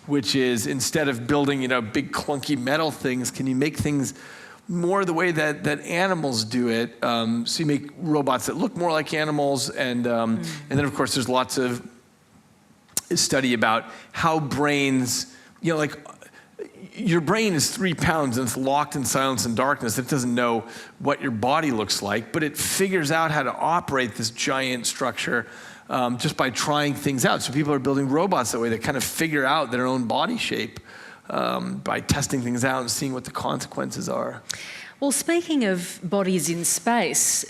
[SPEAKER 2] which is instead of building, you know, big clunky metal things, can you make things more the way that animals do it? So you make robots that look more like animals, and then of course there's lots of study about how brains, you know, like your brain is 3 pounds and it's locked in silence and darkness. It doesn't know what your body looks like, but it figures out how to operate this giant structure just by trying things out. So people are building robots that way that kind of figure out their own body shape by testing things out and seeing what the consequences are.
[SPEAKER 1] Well, speaking of bodies in space,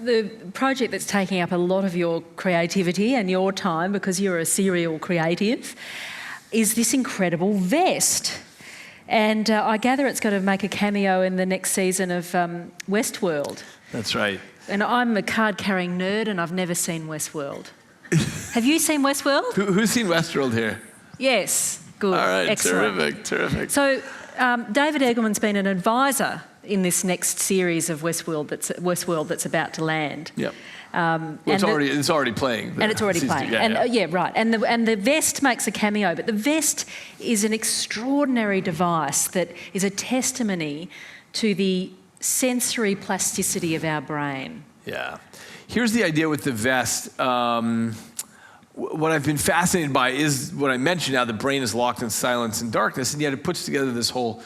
[SPEAKER 1] the project that's taking up a lot of your creativity and your time, because you're a serial creative, is this incredible vest. And I gather it's going to make a cameo in the next season of Westworld.
[SPEAKER 2] That's right.
[SPEAKER 1] And I'm a card-carrying nerd, and I've never seen Westworld. Have you seen Westworld?
[SPEAKER 2] Who's seen Westworld here?
[SPEAKER 1] Yes. Good.
[SPEAKER 2] All right.
[SPEAKER 1] Excellent.
[SPEAKER 2] Terrific.
[SPEAKER 1] So David Eagleman's been an advisor in this next series of Westworld that's about to land.
[SPEAKER 2] Yep. Well, it's already playing.
[SPEAKER 1] And it's already playing. Right. And the vest makes a cameo, but the vest is an extraordinary device that is a testimony to the sensory plasticity of our brain.
[SPEAKER 2] Yeah. Here's the idea with the vest. What I've been fascinated by is what I mentioned now, the brain is locked in silence and darkness, and yet it puts together this whole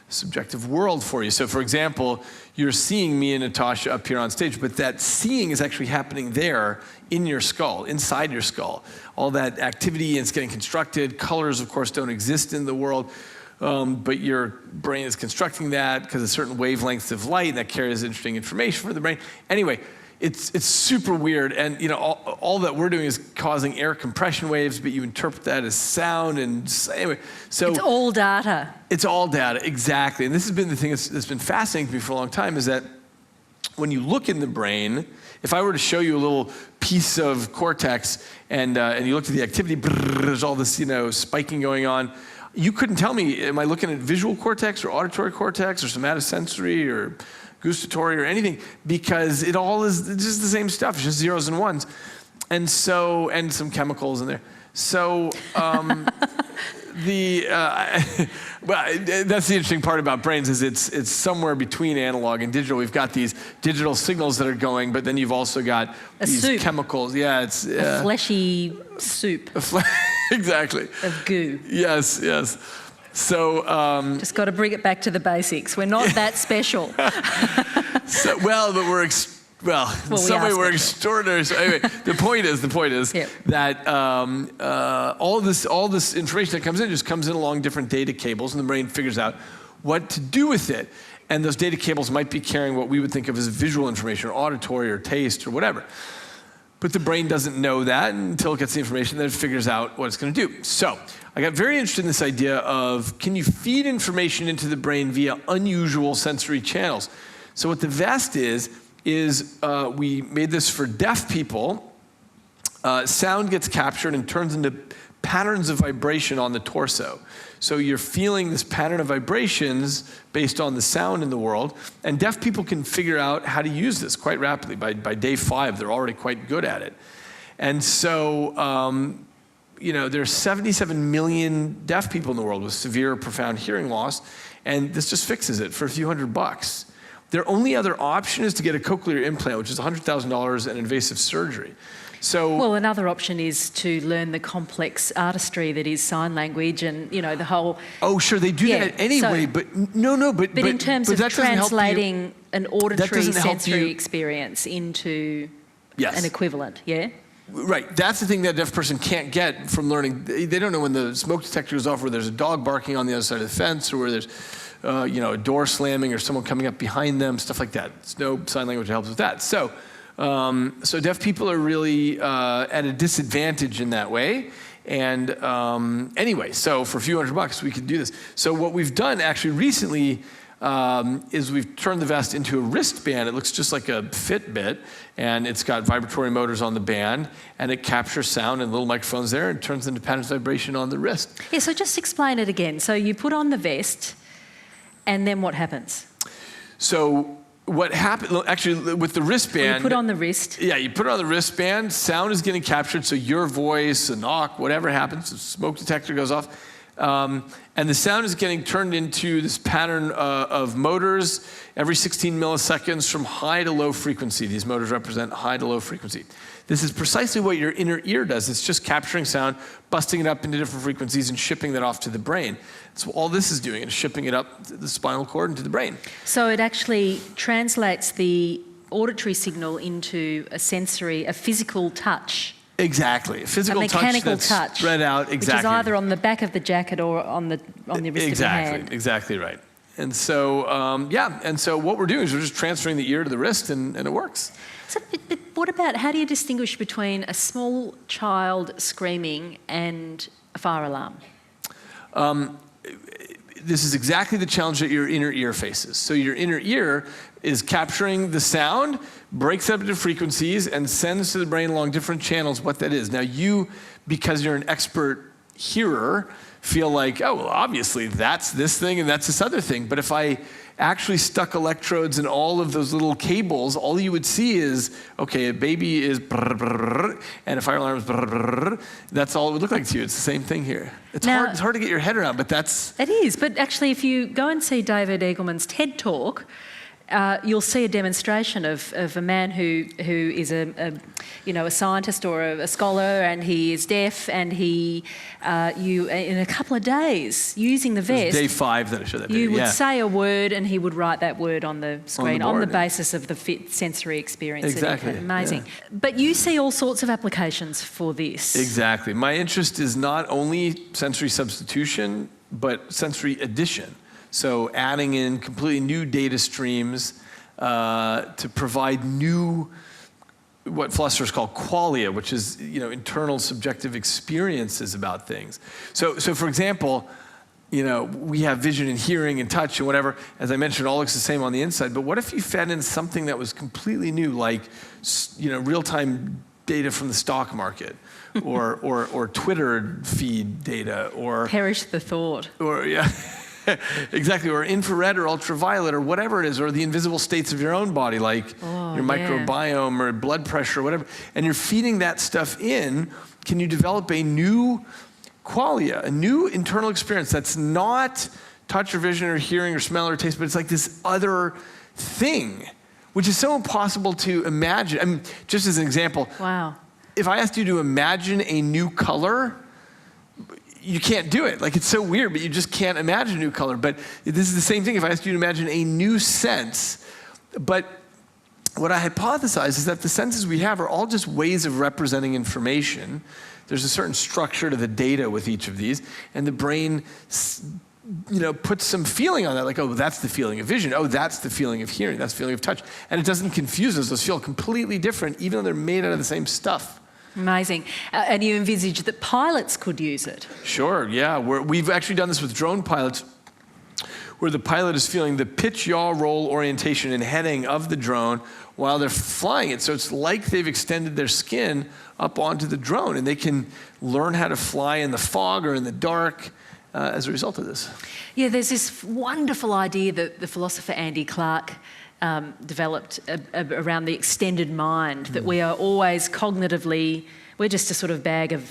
[SPEAKER 2] subjective world for you. So for example, you're seeing me and Natasha up here on stage, but that seeing is actually happening there in your skull, inside your skull. All that activity is getting constructed. Colors, of course, don't exist in the world, but your brain is constructing that because of certain wavelengths of light, and that carries interesting information for the brain. Anyway, it's super weird, and all that we're doing is causing air compression waves, but you interpret that as sound, and anyway, so
[SPEAKER 1] it's all data.
[SPEAKER 2] It's all data, exactly. And this has been the thing that's been fascinating to me for a long time, is that when you look in the brain, if I were to show you a little piece of cortex and you looked at the activity, there's all this spiking going on. You couldn't tell me, am I looking at visual cortex or auditory cortex or somatosensory or gustatory or anything, because it all is just the same stuff. It's just zeros and ones. And some chemicals in there. So well, that's the interesting part about brains, is it's somewhere between analog and digital. We've got these digital signals that are going, but then you've also got these
[SPEAKER 1] soup.
[SPEAKER 2] Chemicals. Yeah, it's
[SPEAKER 1] a fleshy soup.
[SPEAKER 2] Exactly.
[SPEAKER 1] Of goo.
[SPEAKER 2] Yes. So
[SPEAKER 1] just got to bring it back to the basics. We're not that special.
[SPEAKER 2] But we're in some way we're extraordinary. So anyway, the point is yep. that all this information that comes in just comes in along different data cables, and the brain figures out what to do with it. And those data cables might be carrying what we would think of as visual information, or auditory, or taste, or whatever. But the brain doesn't know that until it gets the information, then it figures out what it's going to do. So I got very interested in this idea of, can you feed information into the brain via unusual sensory channels? So what the vest is we made this for deaf people. Sound gets captured and turns into patterns of vibration on the torso. So you're feeling this pattern of vibrations based on the sound in the world, and deaf people can figure out how to use this quite rapidly. By day 5, they're already quite good at it. And so, there's 77 million deaf people in the world with severe or profound hearing loss, and this just fixes it for a few $100. Their only other option is to get a cochlear implant, which is $100,000 and invasive surgery. So,
[SPEAKER 1] another option is to learn the complex artistry that is sign language, and the whole.
[SPEAKER 2] Oh, sure, they do that anyway, but no. But
[SPEAKER 1] in terms of translating an auditory sensory experience into an equivalent, yeah.
[SPEAKER 2] Right, that's the thing that a deaf person can't get from learning. They don't know when the smoke detector goes off, where there's a dog barking on the other side of the fence, or where there's a door slamming, or someone coming up behind them, stuff like that. There's no sign language that helps with that. So deaf people are really at a disadvantage in that way. And anyway, so for a few $100, we could do this. So what we've done actually recently is we've turned the vest into a wristband. It looks just like a Fitbit, and it's got vibratory motors on the band, and it captures sound and little microphones there, and turns into patterns of vibration on the wrist.
[SPEAKER 1] Yeah, so just explain it again. So you put on the vest, and then what happens? So
[SPEAKER 2] what happened, actually, with the wristband...
[SPEAKER 1] you put on the wrist.
[SPEAKER 2] Yeah, you put it on the wristband, sound is getting captured, so your voice, a knock, whatever happens, the smoke detector goes off, and the sound is getting turned into this pattern of motors every 16 milliseconds from high to low frequency. These motors represent high to low frequency. This is precisely what your inner ear does. It's just capturing sound, busting it up into different frequencies, and shipping that off to the brain. So all this is doing is shipping it up the spinal cord and to the brain.
[SPEAKER 1] So it actually translates the auditory signal into a physical touch.
[SPEAKER 2] Exactly, a physical
[SPEAKER 1] mechanical
[SPEAKER 2] touch spread out. Exactly,
[SPEAKER 1] which is either on the back of the jacket or on the wrist of your hand.
[SPEAKER 2] Exactly right. And so and so what we're doing is we're just transferring the ear to the wrist, and it works.
[SPEAKER 1] So, but what about, how do you distinguish between a small child screaming and a fire alarm?
[SPEAKER 2] This is exactly the challenge that your inner ear faces. So your inner ear is capturing the sound, breaks up into frequencies, and sends to the brain along different channels what that is. Now you, because you're an expert hearer, feel like, oh, well, obviously that's this thing and that's this other thing. But if I actually stuck electrodes in all of those little cables, all you would see is, okay, a baby is brrr, brrr, and a fire alarm is brrr, brrr. That's all it would look like to you. It's the same thing here. It's hard to get your head around, but that's...
[SPEAKER 1] It is, but actually if you go and see David Eagleman's TED Talk, you'll see a demonstration of a man who is a scientist or a scholar, and he is deaf, and you in a couple of days using the vest.
[SPEAKER 2] Day 5 that I showed that video.
[SPEAKER 1] You would say a word, and he would write that word on the screen on the basis of the sensory experience.
[SPEAKER 2] Exactly.
[SPEAKER 1] Amazing.
[SPEAKER 2] Yeah.
[SPEAKER 1] But you see all sorts of applications for this.
[SPEAKER 2] Exactly. My interest is not only sensory substitution, but sensory addition. So adding in completely new data streams to provide new, what philosophers call qualia, which is internal subjective experiences about things. So for example, we have vision and hearing and touch and whatever. As I mentioned, it all looks the same on the inside. But what if you fed in something that was completely new, like real-time data from the stock market, or Twitter feed data, or
[SPEAKER 1] perish the thought,
[SPEAKER 2] or yeah. Exactly, or infrared or ultraviolet or whatever it is, or the invisible states of your own body, like your microbiome or blood pressure or whatever, and you're feeding that stuff in, can you develop a new qualia, a new internal experience that's not touch or vision or hearing or smell or taste, but it's like this other thing, which is so impossible to imagine. I mean, just as an example,
[SPEAKER 1] wow.
[SPEAKER 2] If I asked you to imagine a new color, you can't do it. Like, it's so weird, but you just can't imagine a new color. But this is the same thing if I asked you to imagine a new sense. But what I hypothesize is that the senses we have are all just ways of representing information. There's a certain structure to the data with each of these, and the brain puts some feeling on that, like, oh, that's the feeling of vision. Oh, that's the feeling of hearing. That's the feeling of touch. And it doesn't confuse us. Those feel completely different, even though they're made out of the same stuff.
[SPEAKER 1] Amazing. And you envisage that pilots could use it?
[SPEAKER 2] Sure, yeah. We've actually done this with drone pilots, where the pilot is feeling the pitch, yaw, roll, orientation, and heading of the drone while they're flying it. So it's like they've extended their skin up onto the drone, and they can learn how to fly in the fog or in the dark as a result of this. Yeah,
[SPEAKER 1] there's this wonderful idea that the philosopher Andy Clark developed around the extended mind, that we are always cognitively, we're just a sort of bag of,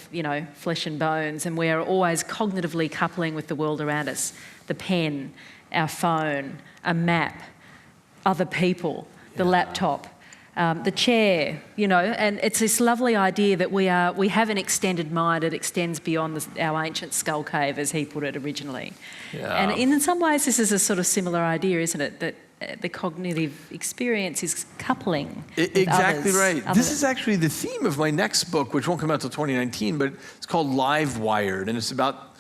[SPEAKER 1] flesh and bones, and we are always cognitively coupling with the world around us. The pen, our phone, a map, other people, the laptop, the chair, and it's this lovely idea that we have an extended mind. It extends beyond our ancient skull cave, as he put it originally. Yeah. And in some ways, this is a sort of similar idea, isn't it? That the cognitive experience is coupling with
[SPEAKER 2] exactly
[SPEAKER 1] others,
[SPEAKER 2] right. This is actually the theme of my next book, which won't come out till 2019, but it's called Live Wired, and it's about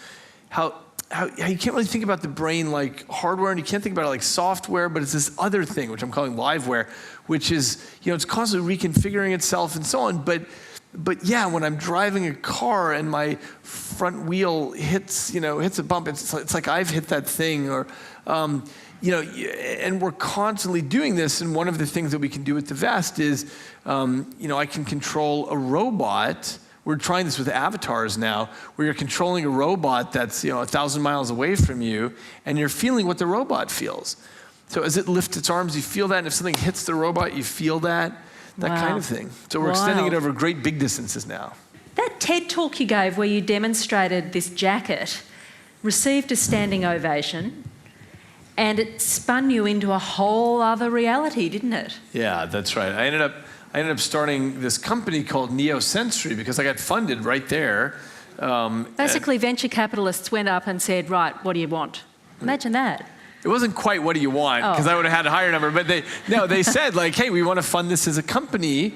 [SPEAKER 2] how you can't really think about the brain like hardware, and you can't think about it like software, but it's this other thing, which I'm calling liveware, which is, it's constantly reconfiguring itself and so on. But yeah, when I'm driving a car and my front wheel hits a bump, it's like I've hit that thing, or and we're constantly doing this. And one of the things that we can do with the vest is, I can control a robot. We're trying this with avatars now, where you're controlling a robot that's 1,000 miles away from you, and you're feeling what the robot feels. So as it lifts its arms, you feel that, and if something hits the robot, you feel that kind of thing. So we're extending it over great big distances now.
[SPEAKER 1] That TED Talk you gave where you demonstrated this jacket received a standing ovation, and it spun you into a whole other reality, didn't it?
[SPEAKER 2] Yeah, that's right. I ended up starting this company called Neosensory because I got funded right there.
[SPEAKER 1] Basically, venture capitalists went up and said, right, what do you want? Imagine that.
[SPEAKER 2] It wasn't quite what do you want, because I would have had a higher number, but they said, like, hey, we want to fund this as a company.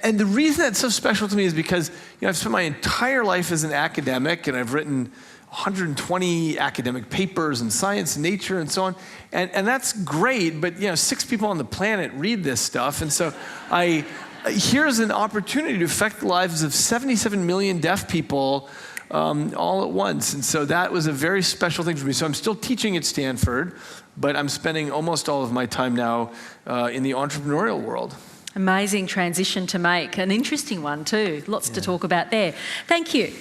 [SPEAKER 2] And the reason that's so special to me is because I've spent my entire life as an academic, and I've written 120 academic papers in science and nature and so on. And that's great, but 6 people on the planet read this stuff. And so here's an opportunity to affect the lives of 77 million deaf people all at once. And so that was a very special thing for me. So I'm still teaching at Stanford, but I'm spending almost all of my time now in the entrepreneurial world.
[SPEAKER 1] Amazing transition to make. An interesting one too. Lots to talk about there. Thank you.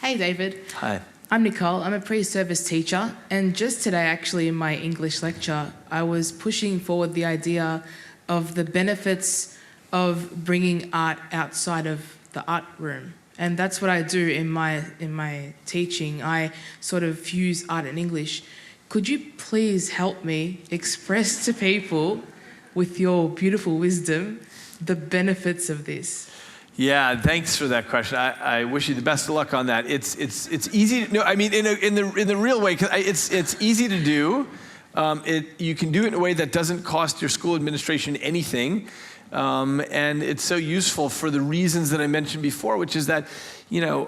[SPEAKER 3] Hey, David.
[SPEAKER 2] Hi.
[SPEAKER 3] I'm Nicole. I'm a pre-service teacher, and just today, actually, in my English lecture, I was pushing forward the idea of the benefits of bringing art outside of the art room. And that's what I do in my teaching. I sort of fuse art and English. Could you please help me express to people, with your beautiful wisdom, the benefits of this?
[SPEAKER 2] Yeah, thanks for that question. I wish you the best of luck on that. It's easy to, no, I mean, in the real way, 'cause it's easy to do. You can do it in a way that doesn't cost your school administration anything. And it's so useful for the reasons that I mentioned before, which is that,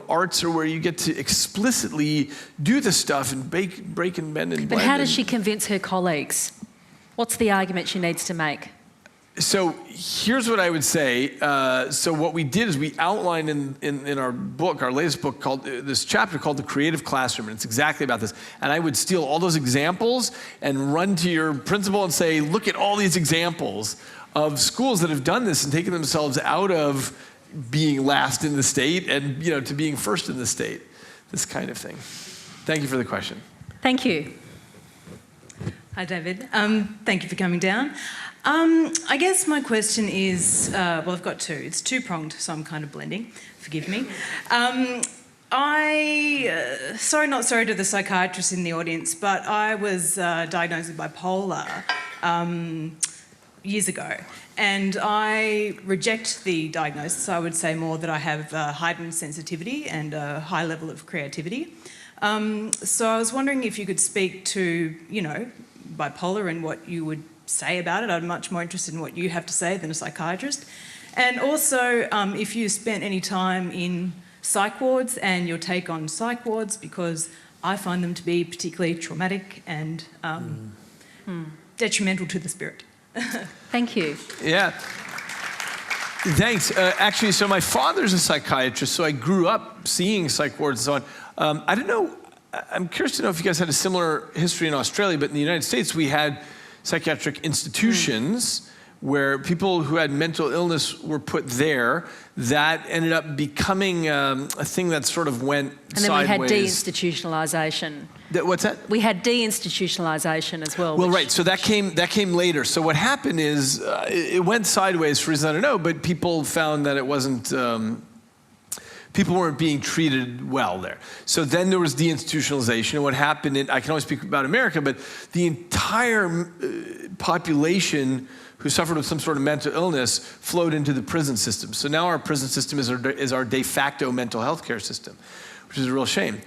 [SPEAKER 2] arts are where you get to explicitly do the stuff and break and bend and blend.
[SPEAKER 1] But how does she convince her colleagues? What's the argument she needs to make?
[SPEAKER 2] So here's what I would say. So what we did is we outlined in our book, our latest book, called this chapter called The Creative Classroom, and it's exactly about this. And I would steal all those examples and run to your principal and say, look at all these examples of schools that have done this and taken themselves out of being last in the state and to being first in the state, this kind of thing. Thank you for the question.
[SPEAKER 1] Thank you.
[SPEAKER 4] Hi, David. Thank you for coming down. I guess my question is, well, I've got two. It's two-pronged, so I'm kind of blending. Forgive me. Sorry to the psychiatrist in the audience, but I was diagnosed with bipolar years ago, and I reject the diagnosis. I would say more that I have heightened sensitivity and a high level of creativity. So I was wondering if you could speak to, bipolar and what you would say about it. I'm much more interested in what you have to say than a psychiatrist. And also, if you spent any time in psych wards and your take on psych wards, because I find them to be particularly traumatic and detrimental to the spirit.
[SPEAKER 1] Thank you.
[SPEAKER 2] Yeah. Thanks. Actually, so my father's a psychiatrist, so I grew up seeing psych wards and so on. I don't know, I'm curious to know if you guys had a similar history in Australia, but in the United States we had psychiatric institutions where people who had mental illness were put there. That ended up becoming a thing that sort of went sideways.
[SPEAKER 1] And then we had deinstitutionalisation.
[SPEAKER 2] What's that?
[SPEAKER 1] We had deinstitutionalisation as well.
[SPEAKER 2] Well, right. So that came later. So what happened is it went sideways for reasons I don't know, but people found that it wasn't. People weren't being treated well there. So then there was deinstitutionalization. And what happened, I can only speak about America, but the entire population who suffered with some sort of mental illness flowed into the prison system. So now our prison system is our de facto mental health care system, which is a real shame.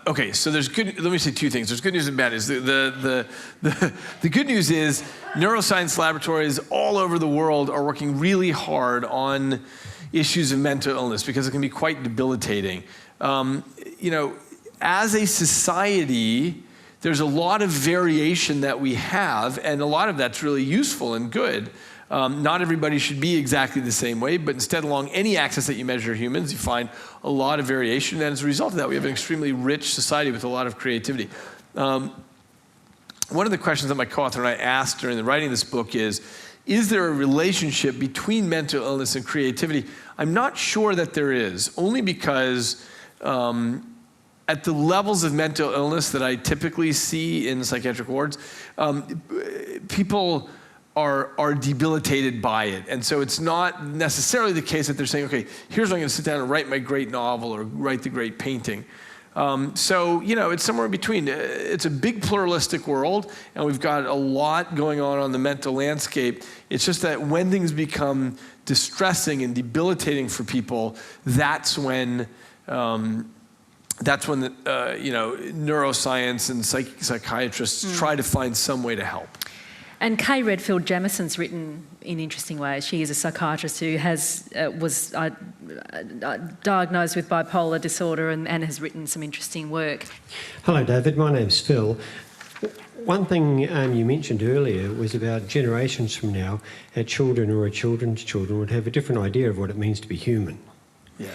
[SPEAKER 2] Okay, so there's good. Let me say two things. There's good news and bad news. The good news is neuroscience laboratories all over the world are working really hard on issues of mental illness because it can be quite debilitating. As a society, there's a lot of variation that we have, and a lot of that's really useful and good. Not everybody should be exactly the same way, but instead along any axis that you measure humans, you find a lot of variation, and as a result of that, we have an extremely rich society with a lot of creativity. One of the questions that my co-author and I asked during the writing of this book is there a relationship between mental illness and creativity? I'm not sure that there is, only because at the levels of mental illness that I typically see in psychiatric wards, people are debilitated by it. And so it's not necessarily the case that they're saying, okay, here's when I'm going to sit down and write my great novel or write the great painting. It's somewhere in between. It's a big pluralistic world, and we've got a lot going on the mental landscape. It's just that when things become distressing and debilitating for people, that's when neuroscience and psychiatrists try to find some way to help.
[SPEAKER 1] And Kay Redfield Jamison's written in interesting ways. She is a psychiatrist who was diagnosed with bipolar disorder and has written some interesting work.
[SPEAKER 5] Hello, David. My name's Phil. One thing you mentioned earlier was about generations from now, our children or our children's children would have a different idea of what it means to be human.
[SPEAKER 2] Yeah.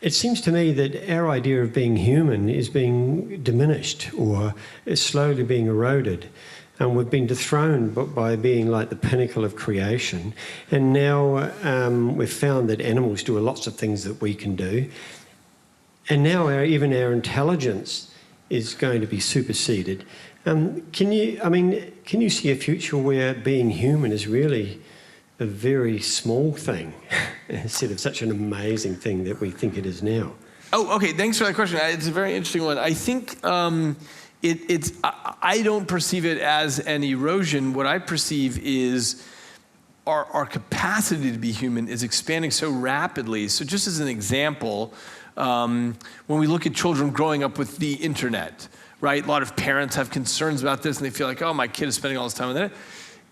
[SPEAKER 5] It seems to me that our idea of being human is being diminished or is slowly being eroded. and we've been dethroned by being like the pinnacle of creation. And now we've found that animals do lots of things that we can do. And now even our intelligence is going to be superseded. Can you see a future where being human is really a very small thing instead of such an amazing thing that we think it is now?
[SPEAKER 2] Oh, okay. Thanks for that question. It's a very interesting one. I think I don't perceive it as an erosion. What I perceive is our capacity to be human is expanding so rapidly. So just as an example, when we look at children growing up with the internet, right? A lot of parents have concerns about this and they feel like, oh, my kid is spending all this time on that.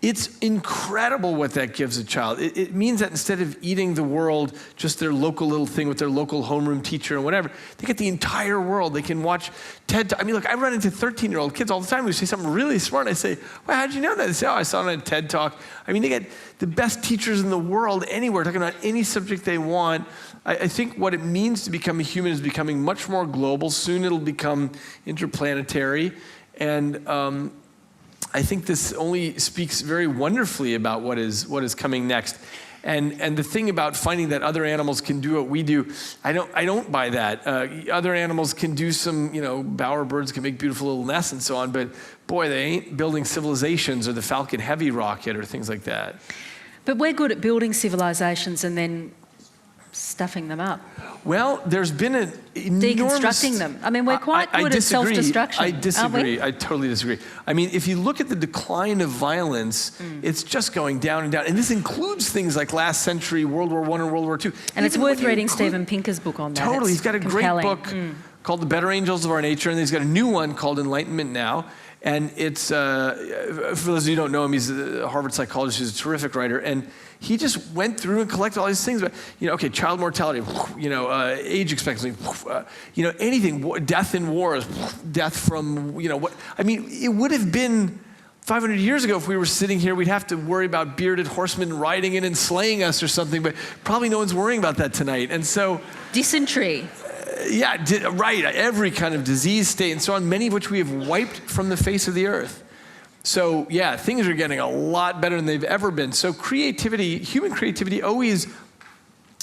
[SPEAKER 2] It's incredible what that gives a child. It means that instead of eating the world, just their local little thing with their local homeroom teacher or whatever, they get the entire world. They can watch TED. I mean, look, I run into 13-year-old kids all the time who say something really smart. And I say, well, how'd you know that? They say, oh, I saw it on a TED Talk. I mean, they get the best teachers in the world anywhere, talking about any subject they want. I think what it means to become a human is becoming much more global. Soon it'll become interplanetary. And I think this only speaks very wonderfully about what is coming next. And the thing about finding that other animals can do what we do, I don't buy that. Other animals can do some, bowerbirds can make beautiful little nests and so on, but boy, they ain't building civilizations or the Falcon Heavy rocket or things like that.
[SPEAKER 1] But we're good at building civilizations and then stuffing them up.
[SPEAKER 2] Well, there's been an enormous...
[SPEAKER 1] Deconstructing them. I mean, we're quite good at self-destruction.
[SPEAKER 2] I disagree.
[SPEAKER 1] Aren't we?
[SPEAKER 2] I totally disagree. I mean, if you look at the decline of violence, it's just going down and down. And this includes things like last century, World War I and World War II.
[SPEAKER 1] And it's worth reading Steven Pinker's book on that.
[SPEAKER 2] Totally. He's got a
[SPEAKER 1] compelling.
[SPEAKER 2] great book called The Better Angels of Our Nature, and he's got a new one called Enlightenment Now. And it's, for those of you who don't know him, he's a Harvard psychologist, he's a terrific writer, and he just went through and collected all these things about, child mortality, age expectancy, anything, death in wars, death from, what. I mean, it would have been 500 years ago if we were sitting here, we'd have to worry about bearded horsemen riding in and slaying us or something, but probably no one's worrying about that tonight. And so...
[SPEAKER 1] Dysentery.
[SPEAKER 2] Yeah, right, every kind of disease state and so on, many of which we have wiped from the face of the earth. So yeah, things are getting a lot better than they've ever been. So creativity, human creativity always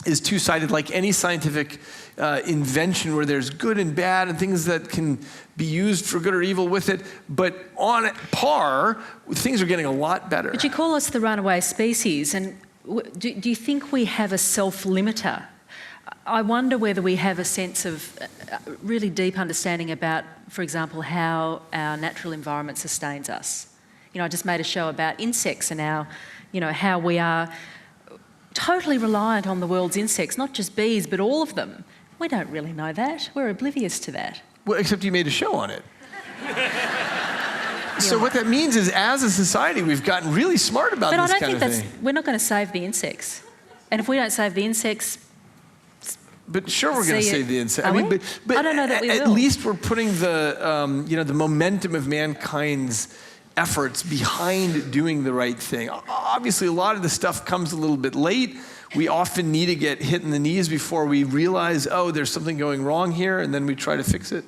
[SPEAKER 2] is two-sided, like any scientific invention where there's good and bad and things that can be used for good or evil with it. But on par, things are getting a lot better.
[SPEAKER 1] But you call us the runaway species, and do you think we have a self-limiter? I wonder whether we have a sense of really deep understanding about, for example, how our natural environment sustains us. I just made a show about insects and how we are totally reliant on the world's insects, not just bees, but all of them. We don't really know that. We're oblivious to that.
[SPEAKER 2] Well, except you made a show on it. So what that means is, as a society, we've gotten really smart about this kind of thing. But I don't think
[SPEAKER 1] we're not going to save the insects. And if we don't save the insects...
[SPEAKER 2] But sure, we're going to save the insects.
[SPEAKER 1] I mean, but I don't know that we will.
[SPEAKER 2] At least we're putting the the momentum of mankind's efforts behind doing the right thing. Obviously, a lot of the stuff comes a little bit late. We often need to get hit in the knees before we realize, oh, there's something going wrong here, and then we try to fix it.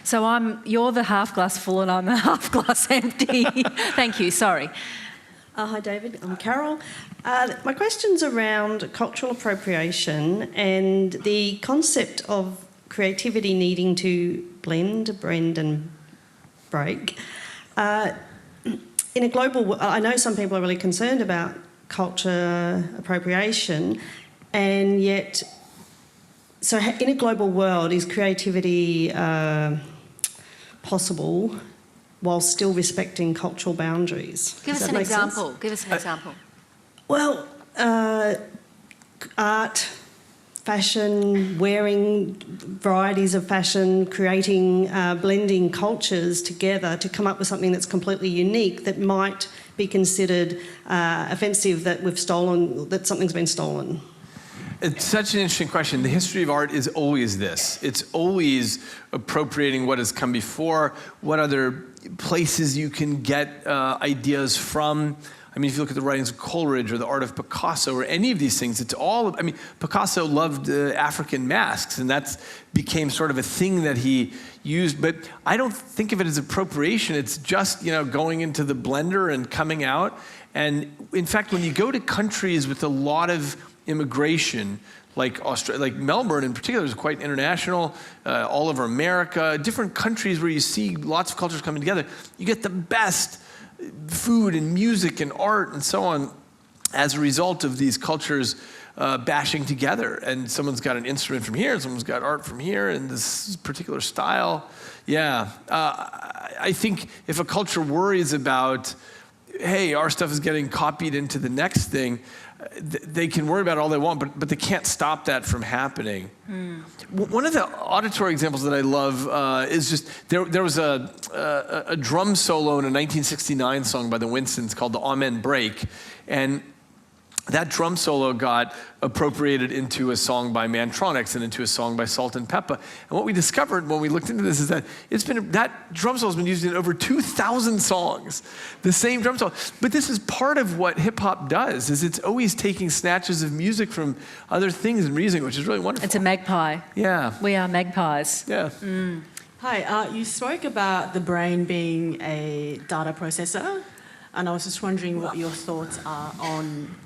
[SPEAKER 1] So you're the half glass full and I'm the half glass empty. Thank you. Sorry.
[SPEAKER 6] Hi, David. I'm Carol. My question's around cultural appropriation and the concept of creativity needing to blend, and break. In a global, I know some people are really concerned about culture appropriation, and yet, so in a global world, is creativity possible while still respecting cultural boundaries?
[SPEAKER 1] Give us an example. Give us an example.
[SPEAKER 6] Well, art, fashion, wearing varieties of fashion, creating, blending cultures together to come up with something that's completely unique that might be considered offensive that that something's been stolen.
[SPEAKER 2] It's such an interesting question. The history of art is always this. It's always appropriating what has come before, what other places you can get ideas from. I mean, if you look at the writings of Coleridge or the art of Picasso or any of these things, it's all, I mean, Picasso loved African masks, and that became sort of a thing that he used, but I don't think of it as appropriation. It's just, you know, going into the blender and coming out. And in fact, when you go to countries with a lot of immigration, like Australia, like Melbourne in particular is quite international, all over America, different countries where you see lots of cultures coming together, you get the best food and music and art and so on as a result of these cultures bashing together. And someone's got an instrument from here, and someone's got art from here, and this particular style. Yeah, I think if a culture worries about, hey, our stuff is getting copied into the next thing, they can worry about it all they want, but they can't stop that from happening. One of the auditory examples that I love is just, there was a drum solo in a 1969 song by the Winstons called the Amen Break, and that drum solo got appropriated into a song by Mantronix and into a song by Salt and Peppa. And what we discovered when we looked into this is that that drum solo has been used in over 2,000 songs, the same drum solo. But this is part of what hip hop does, is it's always taking snatches of music from other things and reusing, which is really wonderful.
[SPEAKER 1] It's a magpie.
[SPEAKER 2] Yeah.
[SPEAKER 1] We are magpies.
[SPEAKER 2] Yeah.
[SPEAKER 7] Hi, you spoke about the brain being a data processor, and I was just wondering what your thoughts are on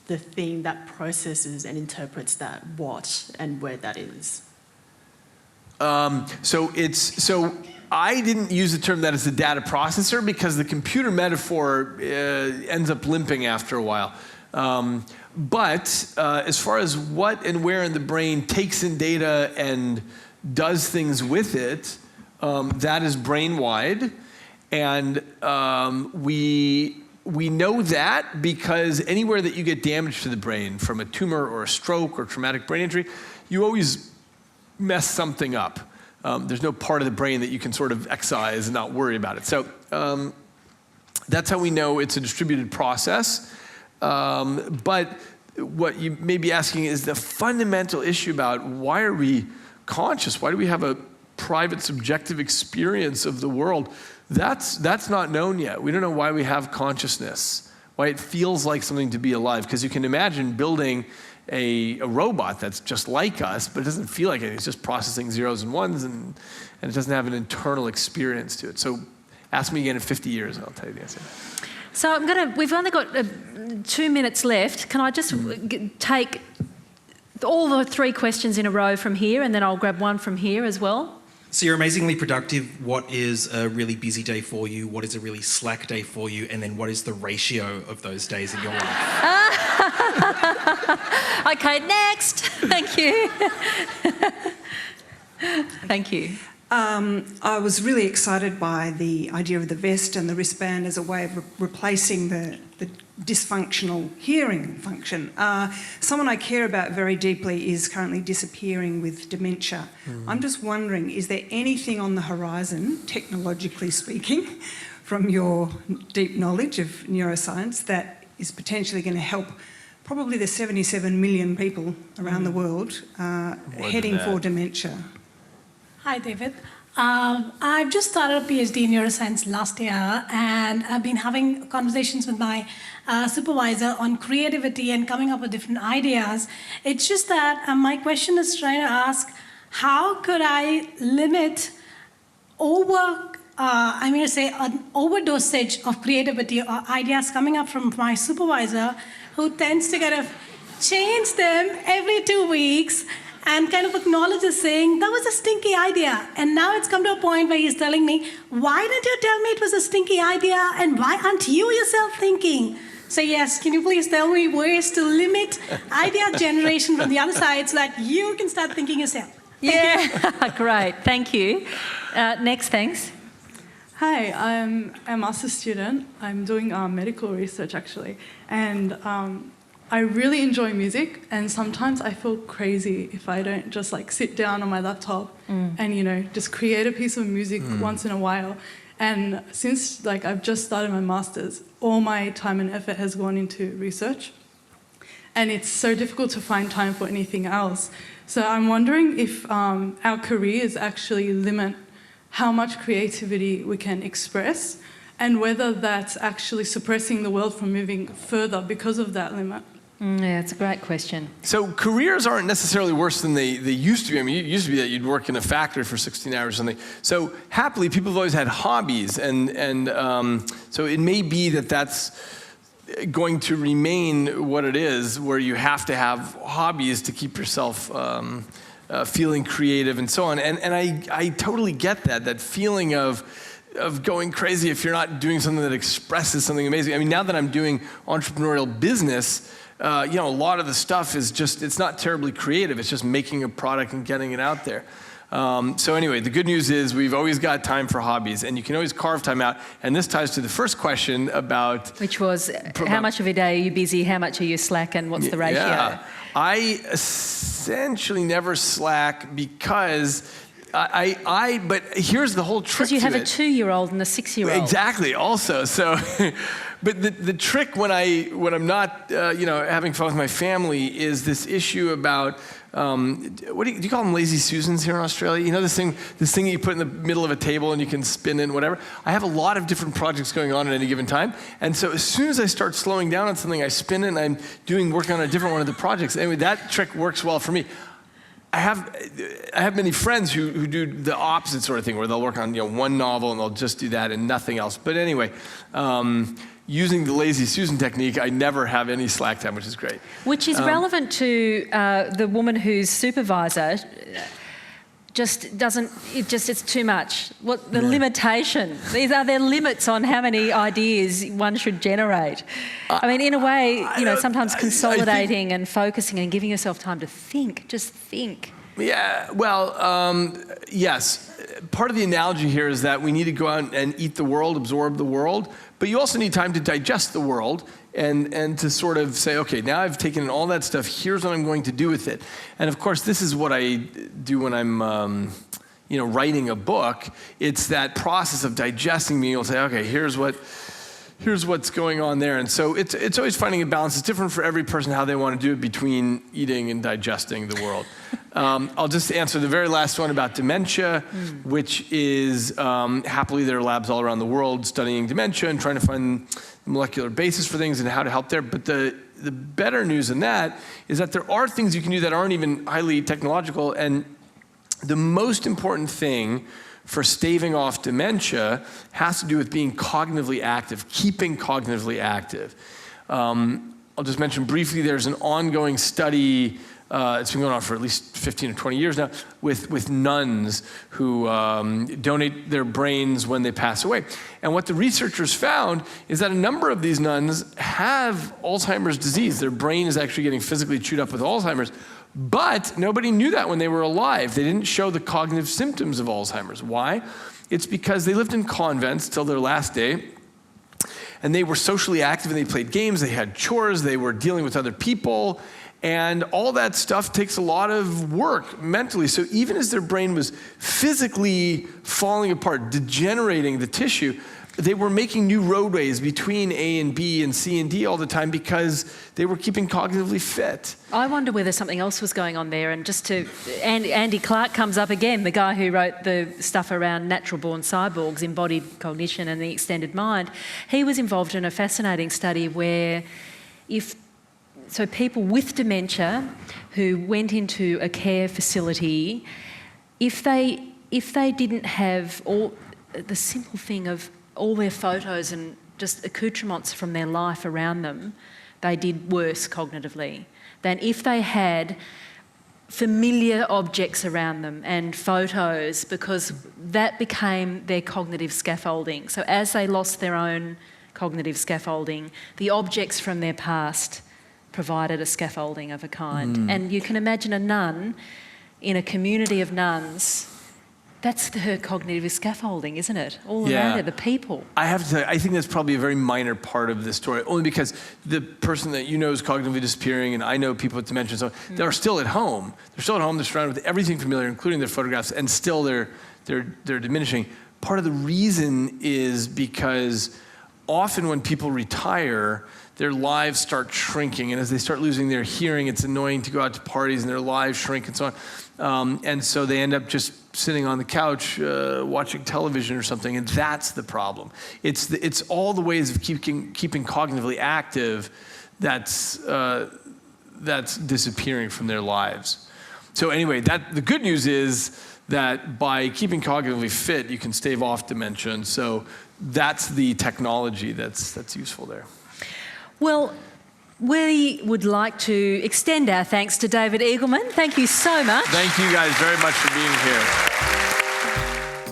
[SPEAKER 7] the thing that processes and interprets that, what and where that is.
[SPEAKER 2] So I didn't use the term that as a data processor because the computer metaphor ends up limping after a while. But as far as what and where in the brain takes in data and does things with it, that is brain-wide. And we know that because anywhere that you get damage to the brain from a tumor or a stroke or traumatic brain injury, you always mess something up. There's no part of the brain that you can sort of excise and not worry about it. So that's how we know it's a distributed process. But what you may be asking is the fundamental issue about why are we conscious? Why do we have a private subjective experience of the world? That's not known yet. We don't know why we have consciousness, why it feels like something to be alive. Because you can imagine building a robot that's just like us, but it doesn't feel like it. It's just processing zeros and ones, and it doesn't have an internal experience to it. So ask me again in 50 years, and I'll tell you the answer.
[SPEAKER 1] So we've only got 2 minutes left. Can I just take all the 3 questions in a row from here, and then I'll grab one from here as well?
[SPEAKER 8] So you're amazingly productive. What is a really busy day for you? What is a really slack day for you? And then what is the ratio of those days in your life?
[SPEAKER 1] Okay, next. Thank you. Thank you.
[SPEAKER 9] I was really excited by the idea of the vest and the wristband as a way of replacing the dysfunctional hearing function. Someone I care about very deeply is currently disappearing with dementia. I'm just wondering, is there anything on the horizon, technologically speaking, from your deep knowledge of neuroscience that is potentially going to help probably the 77 million people around the world heading for dementia?
[SPEAKER 10] Hi, David. I've just started a PhD in neuroscience last year, and I've been having conversations with my supervisor on creativity and coming up with different ideas. It's just that my question is trying to ask, how could I limit an overdosage of creativity or ideas coming up from my supervisor, who tends to kind of change them every 2 weeks and kind of acknowledges saying, that was a stinky idea. And now it's come to a point where he's telling me, why didn't you tell me it was a stinky idea? And why aren't you yourself thinking? So yes, can you please tell me ways to limit idea generation from the other side so that you can start thinking yourself?
[SPEAKER 1] Yeah, great. Thank you. Next, thanks.
[SPEAKER 11] Hi, I'm a master's student. I'm doing medical research, actually. And I really enjoy music, and sometimes I feel crazy if I don't just sit down on my laptop and just create a piece of music once in a while. And since I've just started my master's, all my time and effort has gone into research, and it's so difficult to find time for anything else. So I'm wondering if our careers actually limit how much creativity we can express, and whether that's actually suppressing the world from moving further because of that limit.
[SPEAKER 1] Yeah, it's a great question.
[SPEAKER 2] So careers aren't necessarily worse than they used to be. I mean, it used to be that you'd work in a factory for 16 hours or something. So happily, people have always had hobbies, and so it may be that that's going to remain what it is, where you have to have hobbies to keep yourself feeling creative and so on. And I totally get that feeling of going crazy if you're not doing something that expresses something amazing. I mean, now that I'm doing entrepreneurial business, a lot of the stuff is just, it's not terribly creative. It's just making a product and getting it out there. So anyway, the good news is we've always got time for hobbies, and you can always carve time out. And this ties to the first question about...
[SPEAKER 1] Which was, how much of your day are you busy, how much are you slack, and what's the ratio?
[SPEAKER 2] Yeah. I essentially never slack because but here's the whole trick to it.
[SPEAKER 1] Because you have a 2-year-old and a 6-year-old.
[SPEAKER 2] Exactly, also. So, but the trick when I'm not, having fun with my family is this issue about, what do you call them, lazy Susans here in Australia? You know, this thing that you put in the middle of a table and you can spin it and whatever. I have a lot of different projects going on at any given time. And so as soon as I start slowing down on something, I spin it and I'm working on a different one of the projects. Anyway, that trick works well for me. I have many friends who do the opposite sort of thing, where they'll work on one novel and they'll just do that and nothing else. But anyway, using the lazy Susan technique, I never have any slack time, which is great.
[SPEAKER 1] Which is relevant to the woman whose supervisor just doesn't, it's too much. What the limitation? Are there limits on how many ideas one should generate? I mean, in a way, sometimes consolidating and focusing and giving yourself time to think, just think.
[SPEAKER 2] Yeah, well, yes. Part of the analogy here is that we need to go out and eat the world, absorb the world, but you also need time to digest the world and to sort of say, okay, now I've taken in all that stuff, here's what I'm going to do with it. And of course, this is what I do when I'm, writing a book. It's that process of digesting, being able to say, okay, here's what's going on there. And so it's always finding a balance. It's different for every person how they want to do it between eating and digesting the world. I'll just answer the very last one about dementia, which is happily there are labs all around the world studying dementia and trying to find the molecular basis for things and how to help there. But the better news in that is that there are things you can do that aren't even highly technological. And the most important thing for staving off dementia has to do with being cognitively active, keeping cognitively active. I'll just mention briefly, there's an ongoing study, it's been going on for at least 15 or 20 years now, with nuns who donate their brains when they pass away. And what the researchers found is that a number of these nuns have Alzheimer's disease. Their brain is actually getting physically chewed up with Alzheimer's. But nobody knew that when they were alive. They didn't show the cognitive symptoms of Alzheimer's. Why? It's because they lived in convents till their last day, and they were socially active, and they played games, they had chores, they were dealing with other people, and all that stuff takes a lot of work mentally. So even as their brain was physically falling apart, degenerating the tissue, they were making new roadways between A and B and C and D all the time because they were keeping cognitively fit.
[SPEAKER 1] I wonder whether something else was going on there. And Andy Clark comes up again, the guy who wrote the stuff around natural-born cyborgs, embodied cognition and the extended mind. He was involved in a fascinating study where people with dementia who went into a care facility, if they didn't have the simple thing of all their photos and just accoutrements from their life around them, they did worse cognitively than if they had familiar objects around them and photos, because that became their cognitive scaffolding. So as they lost their own cognitive scaffolding, the objects from their past provided a scaffolding of a kind. And you can imagine a nun in a community of nuns. That's her cognitive scaffolding, isn't it? All around her, the people.
[SPEAKER 2] I have to tell you, I think that's probably a very minor part of this story, only because the person that you know is cognitively disappearing, and I know people with dementia, so they're still at home. They're still at home, they're surrounded with everything familiar, including their photographs, and still they're diminishing. Part of the reason is because often when people retire, their lives start shrinking. And as they start losing their hearing, it's annoying to go out to parties and their lives shrink and so on. And so they end up just sitting on the couch watching television or something, and that's the problem. It's all the ways of keeping cognitively active that's disappearing from their lives. So anyway, the good news is that by keeping cognitively fit, you can stave off dementia. And so that's the technology that's useful there.
[SPEAKER 1] Well, we would like to extend our thanks to David Eagleman. Thank you so much.
[SPEAKER 2] Thank you guys very much for being here.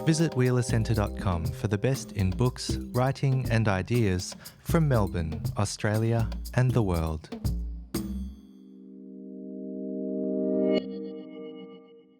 [SPEAKER 12] Visit wheelercentre.com for the best in books, writing and ideas from Melbourne, Australia and the world.